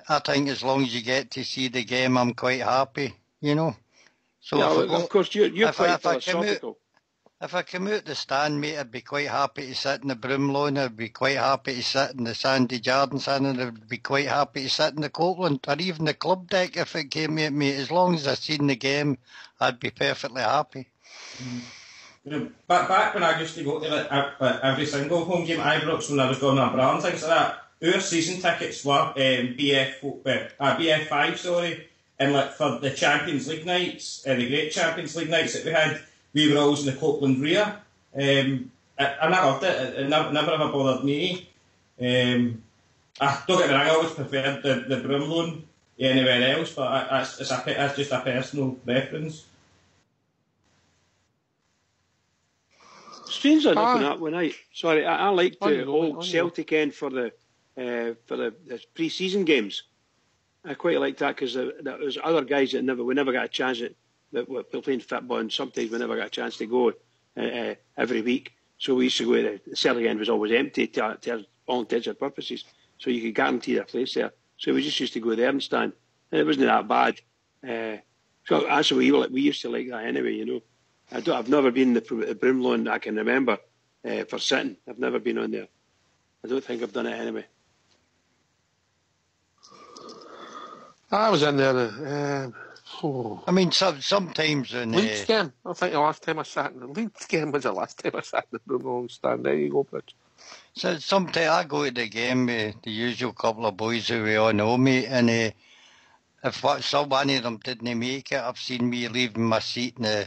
I think as long as you get to see the game, I'm quite happy, So yeah, of course, you're quite philosophical. If I come out the stand, mate, I'd be quite happy to sit in the broom lawn. I'd be quite happy to sit in the sandy Jardine stand, and I'd be quite happy to sit in the Copeland or even the club deck if it came at me. As long as I seen the game, I'd be perfectly happy. Back when I used to go to every single home game at Ibrox when I was going on abroad and things like that, our season tickets were BF5, sorry, and for the Champions League nights, the great Champions League nights that we had, we were always in the Copeland Ria. I loved it. It never ever bothered me. Don't get me wrong, I always preferred the broom lawn anywhere else, but that's just a personal preference. Strangely enough, on that one night, sorry, I like to hold Celtic end for the pre-season games. I quite like that because there was other guys that we never got a chance that were playing football, and sometimes we never got a chance to go every week. So we used to go. The Celtic end was always empty to all intents and purposes, so you could guarantee their place there. So we just used to go there and stand, and it wasn't that bad. So that's what we used to like that anyway, I've never been in the broom lawn I can remember for sitting. I've never been on there. I don't think I've done it anyway. I was in there. I mean, sometimes in Leeds game. I think the last time I sat in the Leeds game was the last time I sat in the broom lawn stand. There you go, Bridge. So sometimes I go to the game with the usual couple of boys who we all know, mate, and if one of them didn't make it, I've seen me leaving my seat in the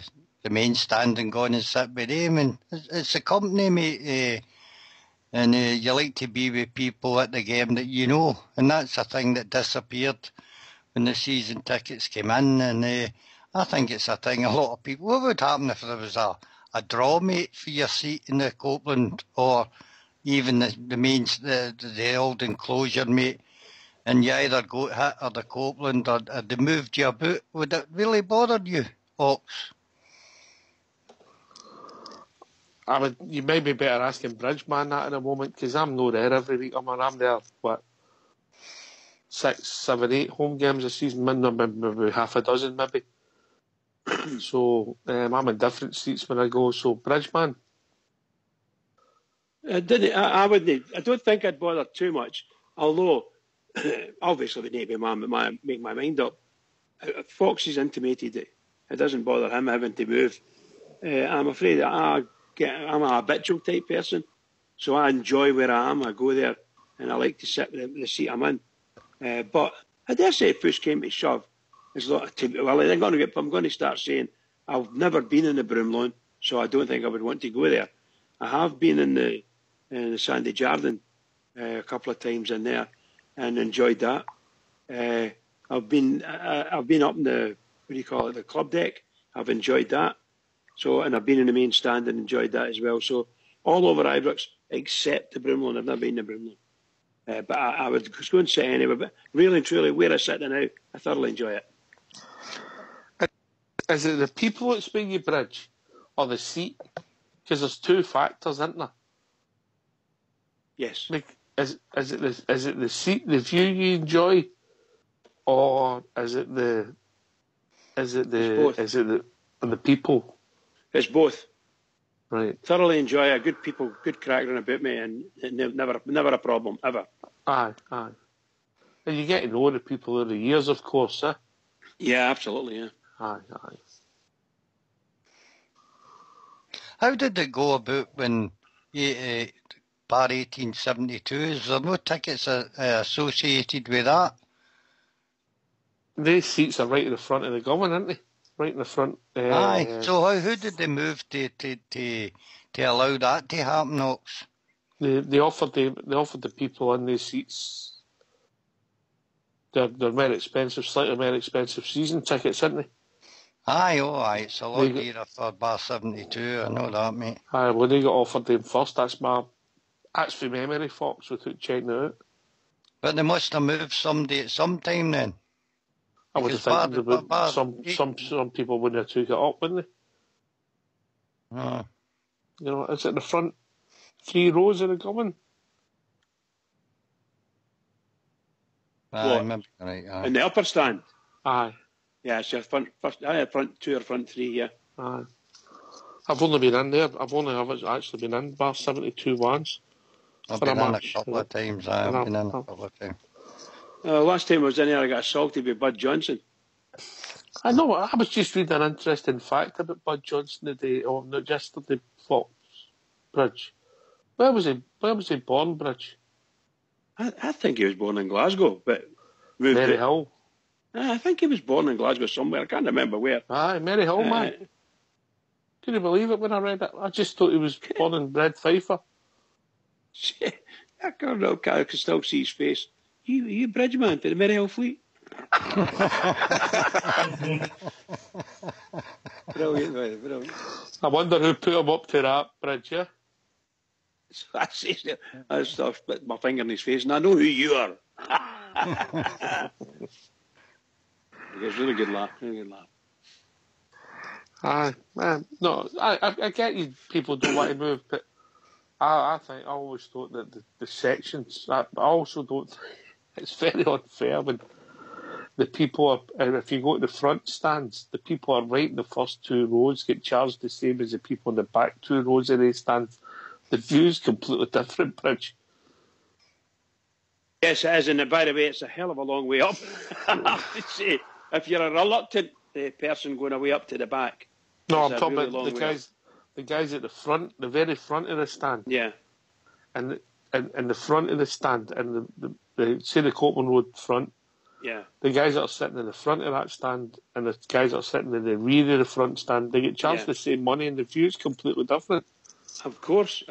main stand and going and sit with them, and it's a company, mate, and you like to be with people at the game that you know, and that's a thing that disappeared when the season tickets came in, and I think it's a thing a lot of people. What would happen if there was a draw, mate, for your seat in the Copeland, or even the main, the old enclosure, mate, and you either got hit or the Copeland, or they moved you about? Would it really bother you, Ox? You might be better asking Bridgeman that in a moment, because I'm not there every week. I'm there, 6, 7, 8 home games a season, maybe half a dozen, maybe. So I'm in different seats when I go. So Bridgeman. I wouldn't. I don't think I'd bother too much. Although, obviously, we need to make my mind up. Fox has intimated that it doesn't bother him having to move. I'm afraid that I'm a habitual type person, so I enjoy where I am. I go there, and I like to sit with the seat I'm in. But I dare say, if push came to shove, I'm going to start saying I've never been in the broom lawn, so I don't think I would want to go there. I have been in the sandy Jardine a couple of times in there and enjoyed that. I've been up in the club deck. I've enjoyed that. So, and I've been in the main stand and enjoyed that as well. So, all over Ibrox except the broom lawn. I've never been in the broom lawn. But I would just go and sit anywhere. But really and truly, where I sit now, I thoroughly enjoy it. Is it the people at Spingy Bridge or the seat? Because there's two factors, isn't there? Yes. Is it the seat, the view you enjoy, or is it the people? It's both. Right. Thoroughly enjoy it. Good people, good cracking about me, and never a problem ever. Aye. And you get to know the people over the years, of course, eh? Yeah, absolutely. Yeah. Aye. How did it go about when Bar 1872? Is there no tickets associated with that? these seats are right in the front of the government, aren't they? Right in the front. Aye. So who did they move to allow that to happen, Ox? They offered the people in these seats. They're more expensive, slightly more expensive season tickets, aren't they? Aye, it's a lot dearer for bar 72. I know that, mate. Aye, well, they got offered them first. That's from memory, Fox, without checking it out. But they must have moved somebody at some time then. I would have thought some people wouldn't have took it up, wouldn't they? You know, it's at the front 3 rows of the government. Aye, right, aye. In the upper stand? Aye. Yeah, it's your front 2 or front 3, yeah. Aye. I've only been in there. I've actually been in bar 72 once. I've been in a couple of times. I've been in a couple of times. Last time I was in there, I got assaulted by Bud Johnson. I know. I was just reading an interesting fact about Bud Johnson today, or not yesterday, Fox Bridge. Where was he born, Bridge? I think he was born in Glasgow, but moved Mary Hill. I think he was born in Glasgow somewhere. I can't remember where. Aye, Mary Hill, man. Can you believe it when I read it? I just thought he was born in Red Fifer. I can't know. I can still see his face. You bridge man to the Mary Hill Fleet. Brilliant. I wonder who put him up to that, Bridge, yeah? So I spit my finger in his face, and I know who you are. It was really good laugh. Aye, man. No, I get you. People don't want to move, but I always thought that the sections. I also don't. It's very unfair when the people are. And if you go to the front stands, the people are right in the first 2 rows get charged the same as the people in the back 2 rows of these stands. The view's completely different, Bridge. Yes, it is, and by the way, it's a hell of a long way up. I have to say, if you're a reluctant person going away up to the back. No, I'm talking about the guys at the front, the very front of the stand. Yeah. And the front of the stand, and the say the Copeland Road front. Yeah. The guys that are sitting in the front of that stand and the guys that are sitting in the rear of the front stand, they get charged the same money, and the view's completely different. Of course.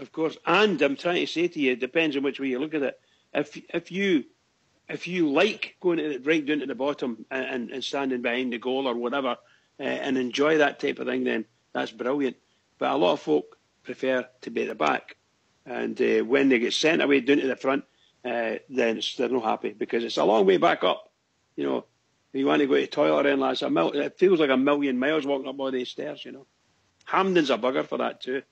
And I'm trying to say to you, it depends on which way you look at it. If you like going right down to the bottom and standing behind the goal or whatever, and enjoy that type of thing, then that's brilliant. But a lot of folk prefer to be at the back, and when they get sent away down to the front, then they're not happy because it's a long way back up. You know, if you want to go to the toilet or anything, it feels like a million miles walking up all these stairs. You know, Hampden's a bugger for that too.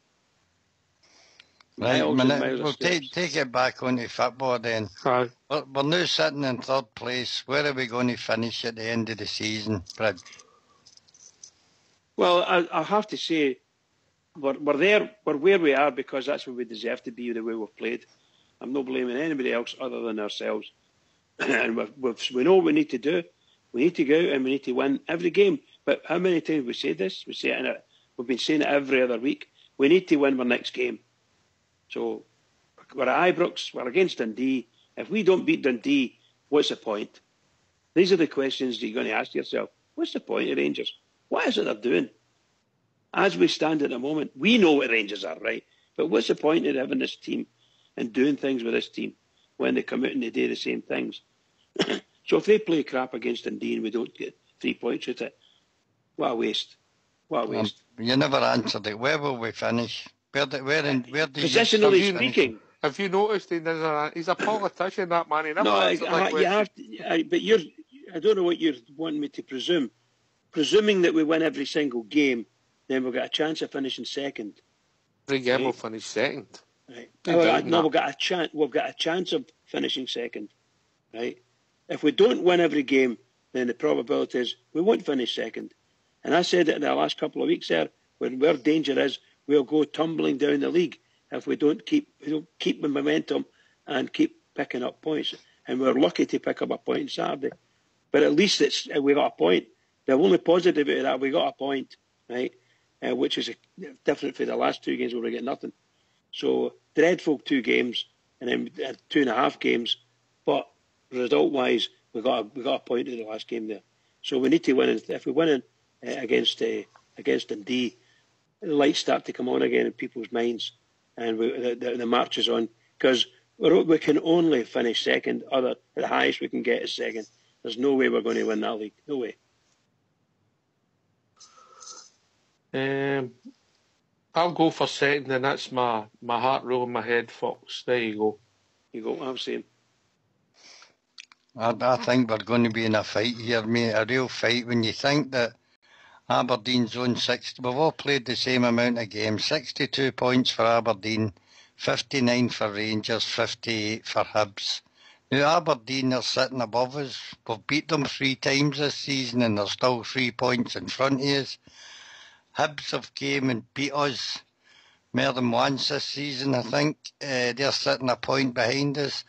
Right, we'll take it back onto football then. Aye. We're now sitting in 3rd place. Where are we going to finish at the end of the season, Fred? Well, I have to say, we're where we are because that's where we deserve to be, the way we've played. I'm not blaming anybody else other than ourselves. And we know what we need to do. We need to go out and we need to win every game. But how many times we say this? We've been saying it every other week. We need to win our next game. So we're at Ibrox, we're against Dundee. If we don't beat Dundee, what's the point? These are the questions you're going to ask yourself. What's the point of Rangers? What is it they're doing? As we stand at the moment, we know what Rangers are, right? But what's the point of having this team and doing things with this team when they come out and they do the same things? So if they play crap against Dundee and we don't get 3 points with it, what a waste. What a waste. You never answered it. Where will we finish? Where do Positionally speaking. Have you noticed he's a politician, that man? He never you have to, but I don't know what you're wanting me to presume. Presuming that we win every single game, then we've got a chance of finishing second. Every game we'll finish second. Right. We've got a chance of finishing second. Right. If we don't win every game, then the probability is we won't finish second. And I said it in the last couple of weeks there, where danger is, we'll go tumbling down the league if we don't keep the momentum and keep picking up points. And we're lucky to pick up a point on Saturday. But at least we got a point. The only positive out of that, we got a point, right? Which is different for the last 2 games where we get nothing. So dreadful 2 games and then 2.5 games. But result-wise, we got a point in the last game there. So we need to win. If we win against Dundee, the lights start to come on again in people's minds, and the march is on, because we can only finish second. The highest we can get is second. There's no way we're going to win that league. No way. I'll go for second, and that's my heart ruling my head, Fox. There you go. I'm saying. I think we're going to be in a fight here, mate. A real fight. When you think that Aberdeen's on 60, we've all played the same amount of games. 62 points for Aberdeen, 59 for Rangers, 58 for Hibs. Now Aberdeen are sitting above us. We've beat them 3 times this season, and they're still 3 points in front of us. Hibs have came and beat us more than once this season, I think. They're sitting a point behind us.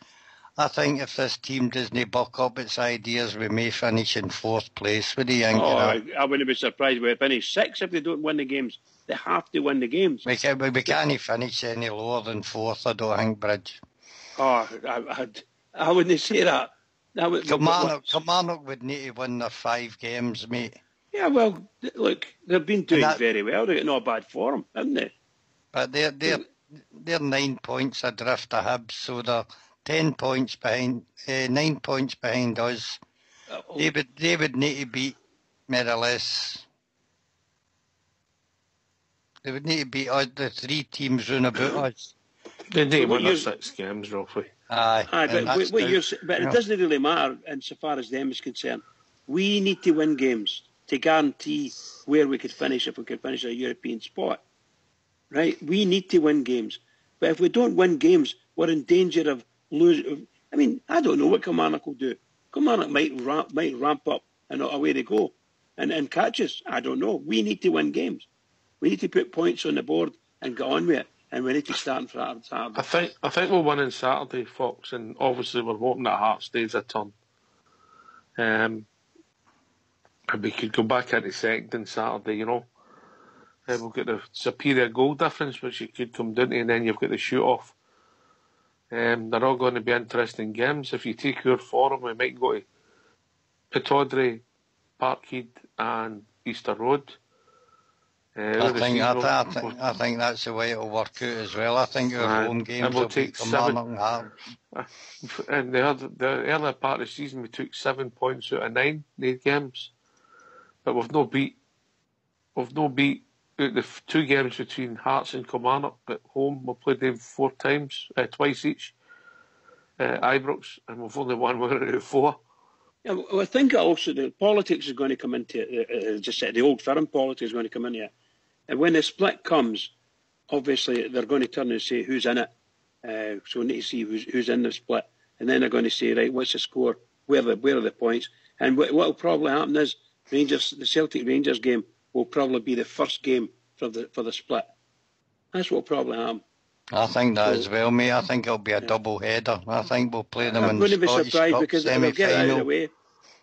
I think if this team doesn't buck up its ideas, we may finish in 4th place. What do you think of that? I wouldn't be surprised if we finish 6th if they don't win the games. They have to win the games. We can't finish any lower than 4th, I don't think, Bridge. I wouldn't say that. Kilmarnock would need to win their 5 games, mate. Yeah, well, look, they've been doing very well. They've got no bad form, haven't they? But they're 9 points adrift of Hibs, so they're 10 points behind, 9 points behind us. They would need to beat more or less. They would need to beat us, the 3 teams round about us. They need to win their 6 games, roughly. But it doesn't really matter insofar as them is concerned. We need to win games to guarantee where we could finish if we could finish a European spot. Right? We need to win games. But if we don't win games, we're in danger of losing. I mean, I don't know what Kilmarnock will do. Kilmarnock might ramp up and away they go and catch us. I don't know. We need to win games. We need to put points on the board and get on with it. And we need to start from Saturday. I think we'll win on Saturday, Fox, and obviously we're hoping that Hearts stays a turn. And we could go back into second on Saturday, you know. We'll get the superior goal difference, which you could come down to, and then you've got the shoot-off. They're all going to be interesting games. If you take your form, we might go to Pittodrie, Parkhead and Easter Road. I think that's the way it'll work out as well. I think our home games will be Kilmarnock and Hearts. And the earlier part of the season, we took 7 points out of 9 league games, but we've no beat the 2 games between Hearts and Kilmarnock at home. We've played them 4 times, twice each. Ibrox, and we've only won 1 out of 4. Yeah, well, I think also the politics is going to come into it. Just said the old firm politics is going to come in here. And when the split comes, obviously they're going to turn and say who's in it. So we need to see who's in the split. And then they're going to say, right, what's the score? Where are the points? And what will probably happen is the Celtic Rangers game will probably be the first game for the split. That's what will probably happen. I think that as well, mate. I think it'll be a double header. I think we'll play them in the Scottish Cup semi-final. I'm going to be surprised because they'll get out of the way.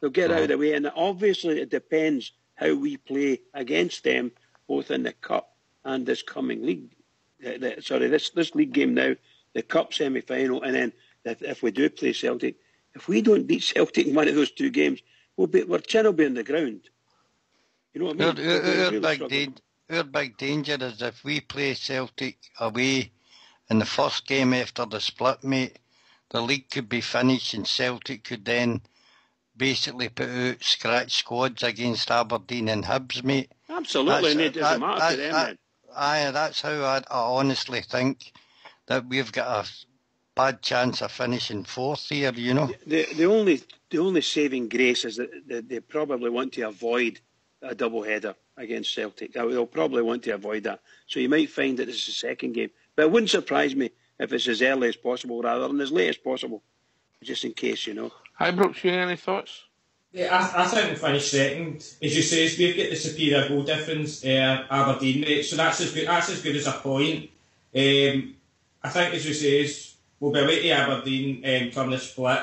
They'll get out of the way, and obviously it depends how we play against them, both in the Cup and this coming league. This league game now, the Cup semi-final, and then if we do play Celtic, if we don't beat Celtic in one of those 2 games, our chin will be on the ground. You know what I mean? Our big danger is if we play Celtic away in the first game after the split, mate, the league could be finished and Celtic could then basically put out scratch squads against Aberdeen and Hibs, mate. Absolutely, and it doesn't matter to them. That's how I honestly think that we've got a bad chance of finishing 4th here, you know. The only saving grace is that they probably want to avoid a double header against Celtic. They'll probably want to avoid that. So you might find that this is the second game. But it wouldn't surprise me if it's as early as possible rather than as late as possible, just in case, you know. Hi, Brooks, you any thoughts? Yeah, I think we'll finish second. As you say, we've got the superior goal difference, Aberdeen, mate, so that's as good as a point. I think, as you say, we'll be away to Aberdeen from the split.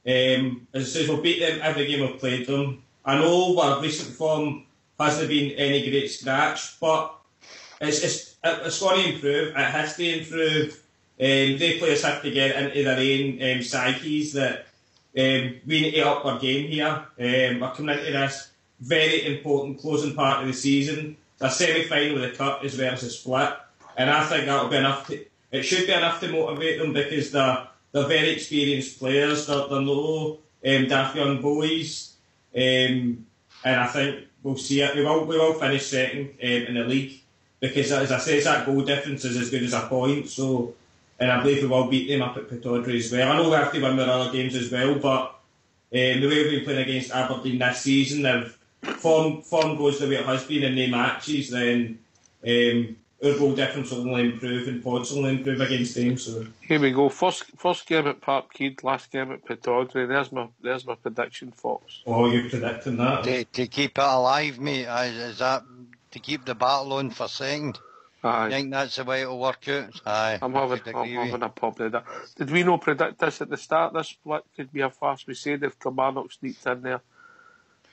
As I say, we'll beat them every game we've played them. I know our recent form hasn't been any great scratch, but it's going to improve. It has to improve. They players have to get into their own psyches that we need to up our game here. We're coming into this very important closing part of the season. It's a semi-final of the Cup as well as a split, and I think that'll be enough. It should be enough to motivate them because they're very experienced players. They're no daft young boys, and I think we'll see it. We will finish second in the league because, as I say, that goal difference is as good as a point. So, and I believe we will beat them up at Pittodrie as well. I know we have to win their other games as well, but the way we've been playing against Aberdeen this season, if form goes the way it has been in the matches, then our goal difference will only improve and points will only improve against them. So here we go. First game at Parkhead, last game at Pittodrie. There's my prediction, Fox. Oh, you're predicting that? To keep it alive, mate. Is that to keep the battle on for second? Aye. You think that's the way it'll work out? Aye. I'm having a pop there. Did we not predict this at the start? This split could be a farce. We said if Kilmarnock sneaked in there,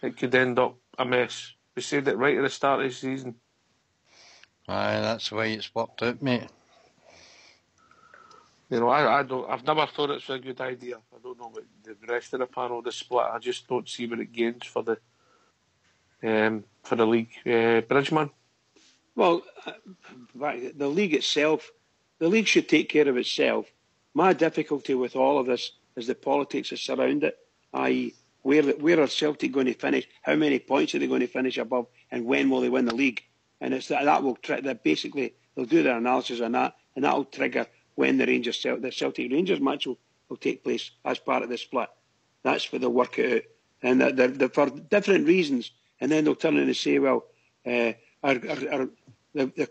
it could end up a mess. We said it right at the start of the season. Aye, that's the way it's worked out, mate. You know, I've never thought it's a good idea. I don't know what the rest of the panel, the split. I just don't see what it gains for the league. Bridgeman? Well, the league itself, the league should take care of itself. My difficulty with all of this is the politics that surround it, i.e. where are Celtic going to finish, how many points are they going to finish above, and when will they win the league? And it's that will basically they'll do their analysis on that, and that will trigger when the Celtic Rangers match will take place as part of the split. That's where they'll work it out, and they're for different reasons. And then they'll turn in and say, well, the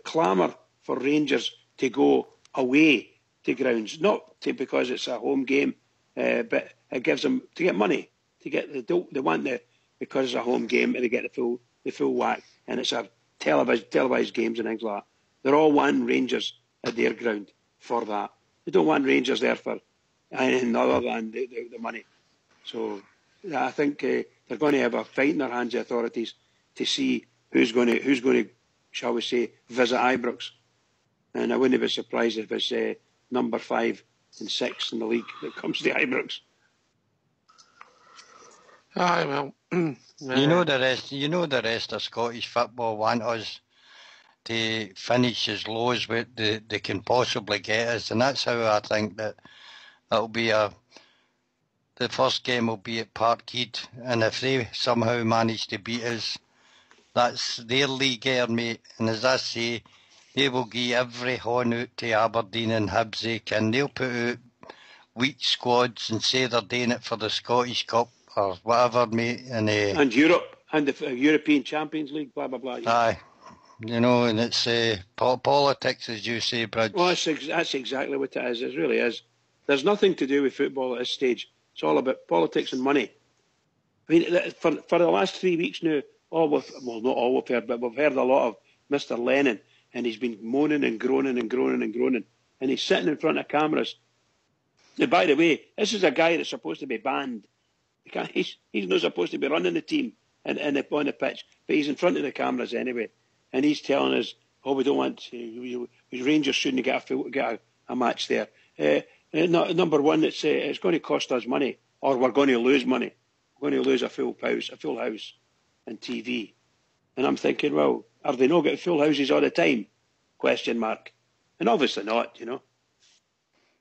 clamour for Rangers to go away to grounds, not because it's a home game, but it gives them to get money, they want because it's a home game and they get the full whack, and it's a televised games and things like that. They're all wanting Rangers at their ground for that. They don't want Rangers there for anything other than the money. So I think they're going to have a fight in their hands, the authorities, to see who's going to, shall we say, visit Ibrox. And I wouldn't be surprised if it's number 5 and 6 in the league that comes to Ibrox. Aye, well, you know the rest of Scottish football want us to finish as low as they can possibly get us, and that's how I think that it'll be the first game will be at Parkhead, and if they somehow manage to beat us, that's their league air, mate. And as I say, they will give every horn out to Aberdeen and Hibs they can. They'll put out weak squads and say they're doing it for the Scottish Cup or whatever, mate. And Europe and the European Champions League, blah blah blah. Yeah. Aye, you know, and it's politics, as you say, Bridge. Well, that's exactly what it is. It really is. There's nothing to do with football at this stage. It's all about politics and money. I mean, for the last 3 weeks now, not all we've heard, but we've heard a lot of Mr. Lennon, and he's been moaning and groaning and groaning and groaning, and he's sitting in front of cameras. Now, by the way, this is a guy that's supposed to be banned. He's not supposed to be running the team and on the pitch, but he's in front of the cameras anyway, and he's telling us, we don't want Rangers shouldn't get a match there. Number one, it's going to cost us money, or we're going to lose money. We're going to lose a full house and TV. And I'm thinking, well, are they not getting full houses all the time? Question mark. And obviously not, you know.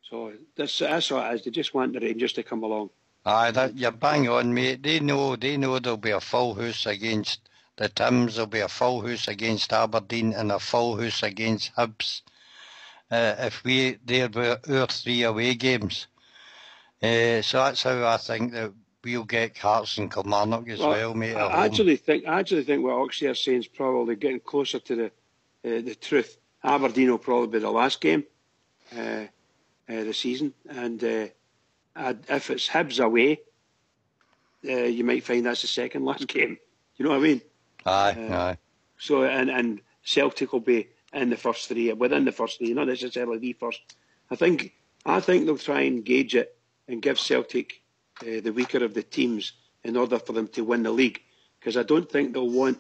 So that's what it is. They just want the Rangers to come along. Aye, you're bang on, mate. They know there'll be a full house against the Tims, there'll be a full house against Aberdeen, and a full house against Hibs. If there were our 3 away games. So that's how I think that we'll get Hearts and Kilmarnock as well, mate. I actually think what Oxley is saying is probably getting closer to the truth. Aberdeen will probably be the last game the season, and if it's Hibs away, you might find that's the second last game. You know what I mean? Aye. So and Celtic will be in the first 3, within the first 3, not necessarily the first. I think they'll try and gauge it and give Celtic the weaker of the teams in order for them to win the league, because I don't think they'll want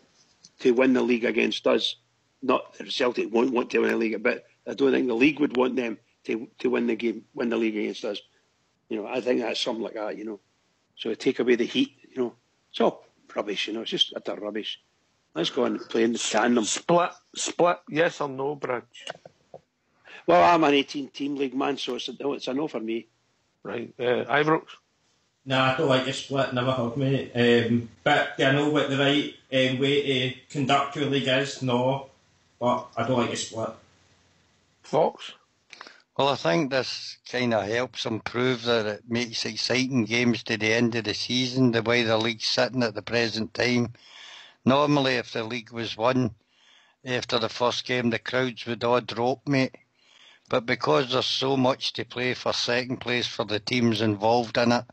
to win the league against us. Not that Celtic won't want to win the league, but I don't think the league would want them to win the league against us. You know, I think that's something like that, you know. So take away the heat, you know. It's all rubbish, you know. It's just utter rubbish. Let's go and play in the tandem. Split, yes or no, Bridge? Well, I'm an 18-team league man, so it's a no for me. Right. Ibrox? Nah, I don't like a split, never have, mate. But do I know what the right way to conduct your league is? No. But I don't like a split. Fox? Well, I think this kind of helps improve that it makes exciting games to the end of the season, the way the league's sitting at the present time. Normally, if the league was won after the first game, the crowds would all drop, mate. But because there's so much to play for second place for the teams involved in it,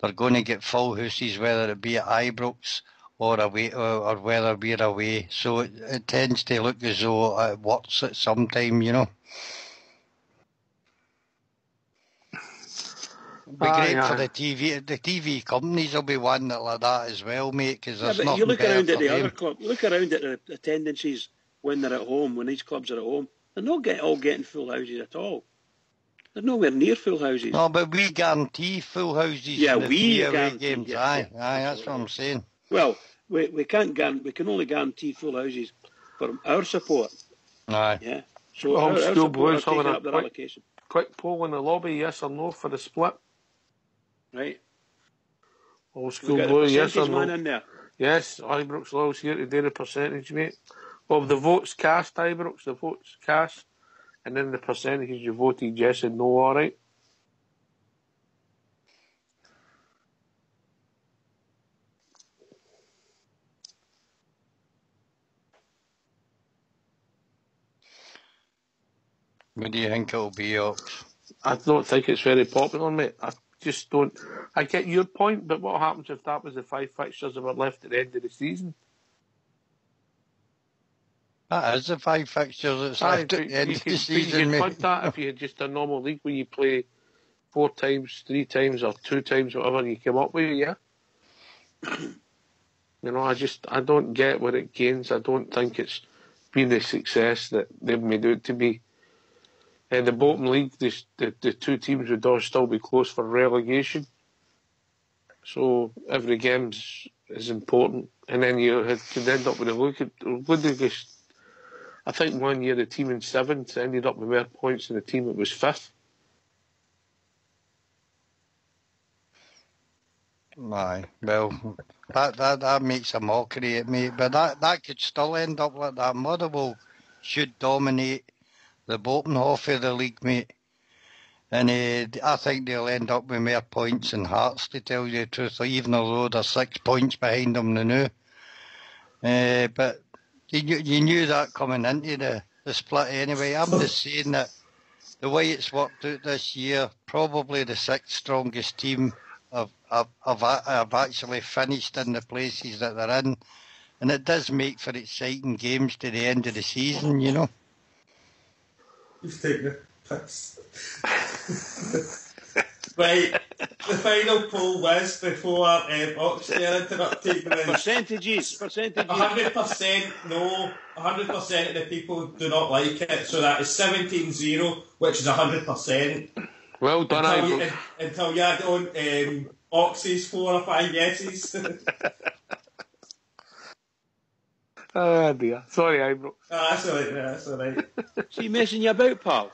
they're going to get full houses, whether it be at Ibrox or away, or whether we're away. So it tends to look as though it works at some time, you know. It'll be great for the TV. The TV companies will be wanting it like that as well, mate, because there's nothing you look better around at for the them. other club. You look around at the attendances when they're at home, when these clubs are at home. They're not getting full houses at all. They're nowhere near full houses. No, but we guarantee full houses. Yeah, in the we away guarantee games. Aye, that's what I'm saying. Well, we can't we can only guarantee full houses for our support. Aye. Yeah. So Well, our School support Blues are taking having up their a allocation. quick poll in the lobby, yes or no for the split? Right. Old School We got Blue, a yes or percentage no? man in there. Yes, Ibrox Loyal's here to do the percentage, mate. Well, the votes cast, Ibrox, the votes cast, and then the percentages you voted yes and no, alright? What do you think it'll be, Ox? I don't think it's very popular, mate. I just don't. I get your point, but what happens if that was the 5 fixtures that were left at the end of the season? That is the 5 fixtures that's left at the end of the season, you mate. could that if you had just a normal league where you play 4 times, 3 times, or 2 times, whatever you come up with, yeah? You know, I don't get what it gains. I don't think it's been the success that they've made out to be. In the bottom league, the 2 teams would all still be close for relegation. So every game is important. And then you could end up with a look at Ludwig. I think one year the team in 7th ended up with more points than the team that was 5th. Aye, well, that makes a mockery at me, but that could still end up like that. Motherwell should dominate the bottom half of the league, mate. And I think they'll end up with more points than Hearts, to tell you the truth, even though they're 6 points behind them now. But you knew that coming into the split anyway. I'm just saying that the way it's worked out this year, probably the 6th strongest team have actually finished in the places that they're in. And it does make for exciting games to the end of the season, you know. He's taking the piss. Right, the final poll was before Oxford interrupted me. Percentages. 100% no, 100% of the people do not like it, so that is 17-0, which is 100%. Well done, Ibrox. Until you add on Oxy's 4 or 5 yeses. Oh dear. Sorry, Ibrox. That's alright. Is he messing you about, pal?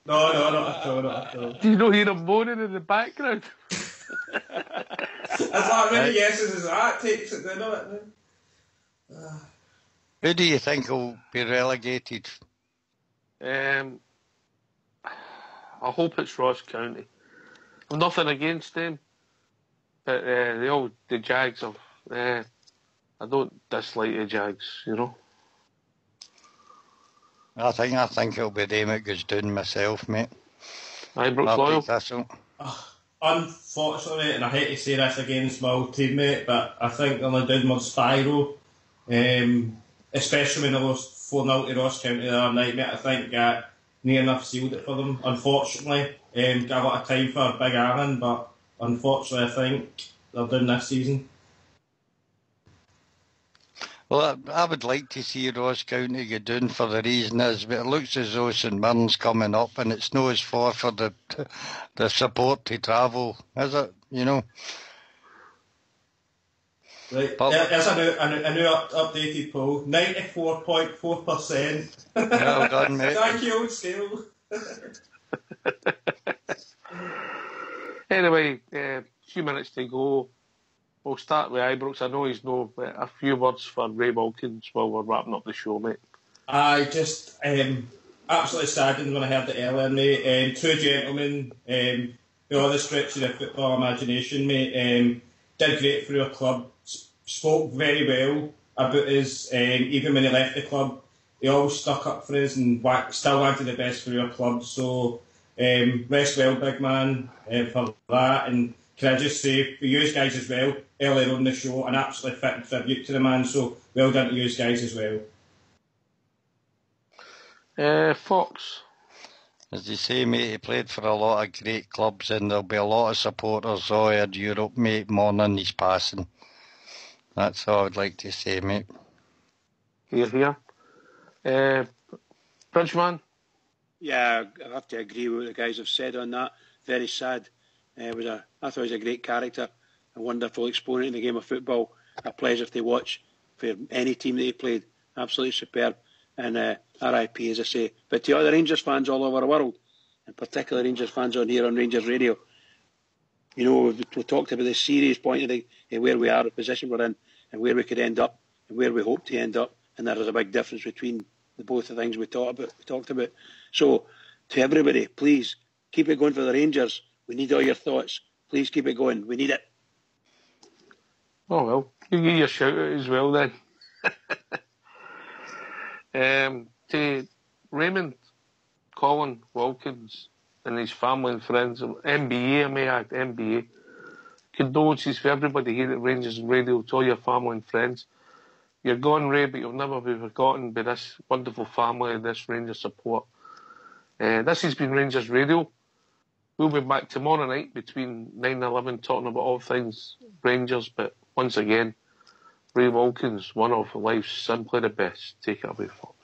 No, not at all. Do you not hear him moaning in the background? As that many yeses as that takes it, doesn't it? Who do you think will be relegated? I hope it's Ross County. I've nothing against them, but the Jags have. I don't dislike the Jags, you know. I think it'll be them that goes down myself, mate. Ibrox Loyal. Unfortunately, and I hate to say this against my old teammate, but I think they'll downward spiral. Especially when they lost 4-0 to Ross County the other night, mate. I think that near enough sealed it for them, unfortunately. Got a lot of time for Big Aaron, but unfortunately I think they're down this season. Well, I would like to see Ross County go down for the reason is, but it looks as though St Mirren's coming up and it's no as far for the support to travel, is it? You know? Right, there's a new updated poll. 94.4%. Well done, mate. Thank you, old scale. Anyway, a few minutes to go. We'll start with Ibrox. I know he's a few words for Ray Wilkins while we're wrapping up the show, mate. I just absolutely saddened when I heard it earlier, mate. Two gentlemen, with all the stretch of their football imagination, mate. Did great for your club. Spoke very well about us. Even when he left the club, he always stuck up for us and still wanted the best for your club. So rest well, big man, for that. And can I just say, for you guys as well, earlier on the show, an absolutely fitting tribute to the man. So well done to you guys as well. Fox. As you say, mate, he played for a lot of great clubs, and there'll be a lot of supporters all over Europe, mate, mourning his passing. That's all I'd like to say, mate. Here. Bridgeman? Yeah, I have to agree with what the guys have said on that. Very sad. I thought he was a great character, a wonderful exponent in the game of football. A pleasure to watch for any team that he played. Absolutely superb. And RIP, as I say. But to other Rangers fans all over the world, and particularly Rangers fans on here on Rangers Radio, you know, we talked about the serious point of where we are, the position we're in, and where we could end up, and where we hope to end up. And there is a big difference between the both of the things we talked about. So, to everybody, please keep it going for the Rangers. We need all your thoughts. Please keep it going. We need it. Oh, well, you give your shout out as well then. To Raymond, Colin, Wilkins, and his family and friends, MBA, I may add, MBA. Condolences for everybody here at Rangers Radio, to all your family and friends. You're gone, Ray, but you'll never be forgotten by this wonderful family and this Rangers support. This has been Rangers Radio. We'll be back tomorrow night between 9 and 11 talking about all things Rangers, but once again, Ray Wilkins, one of life's simply the best. Take it away, folks.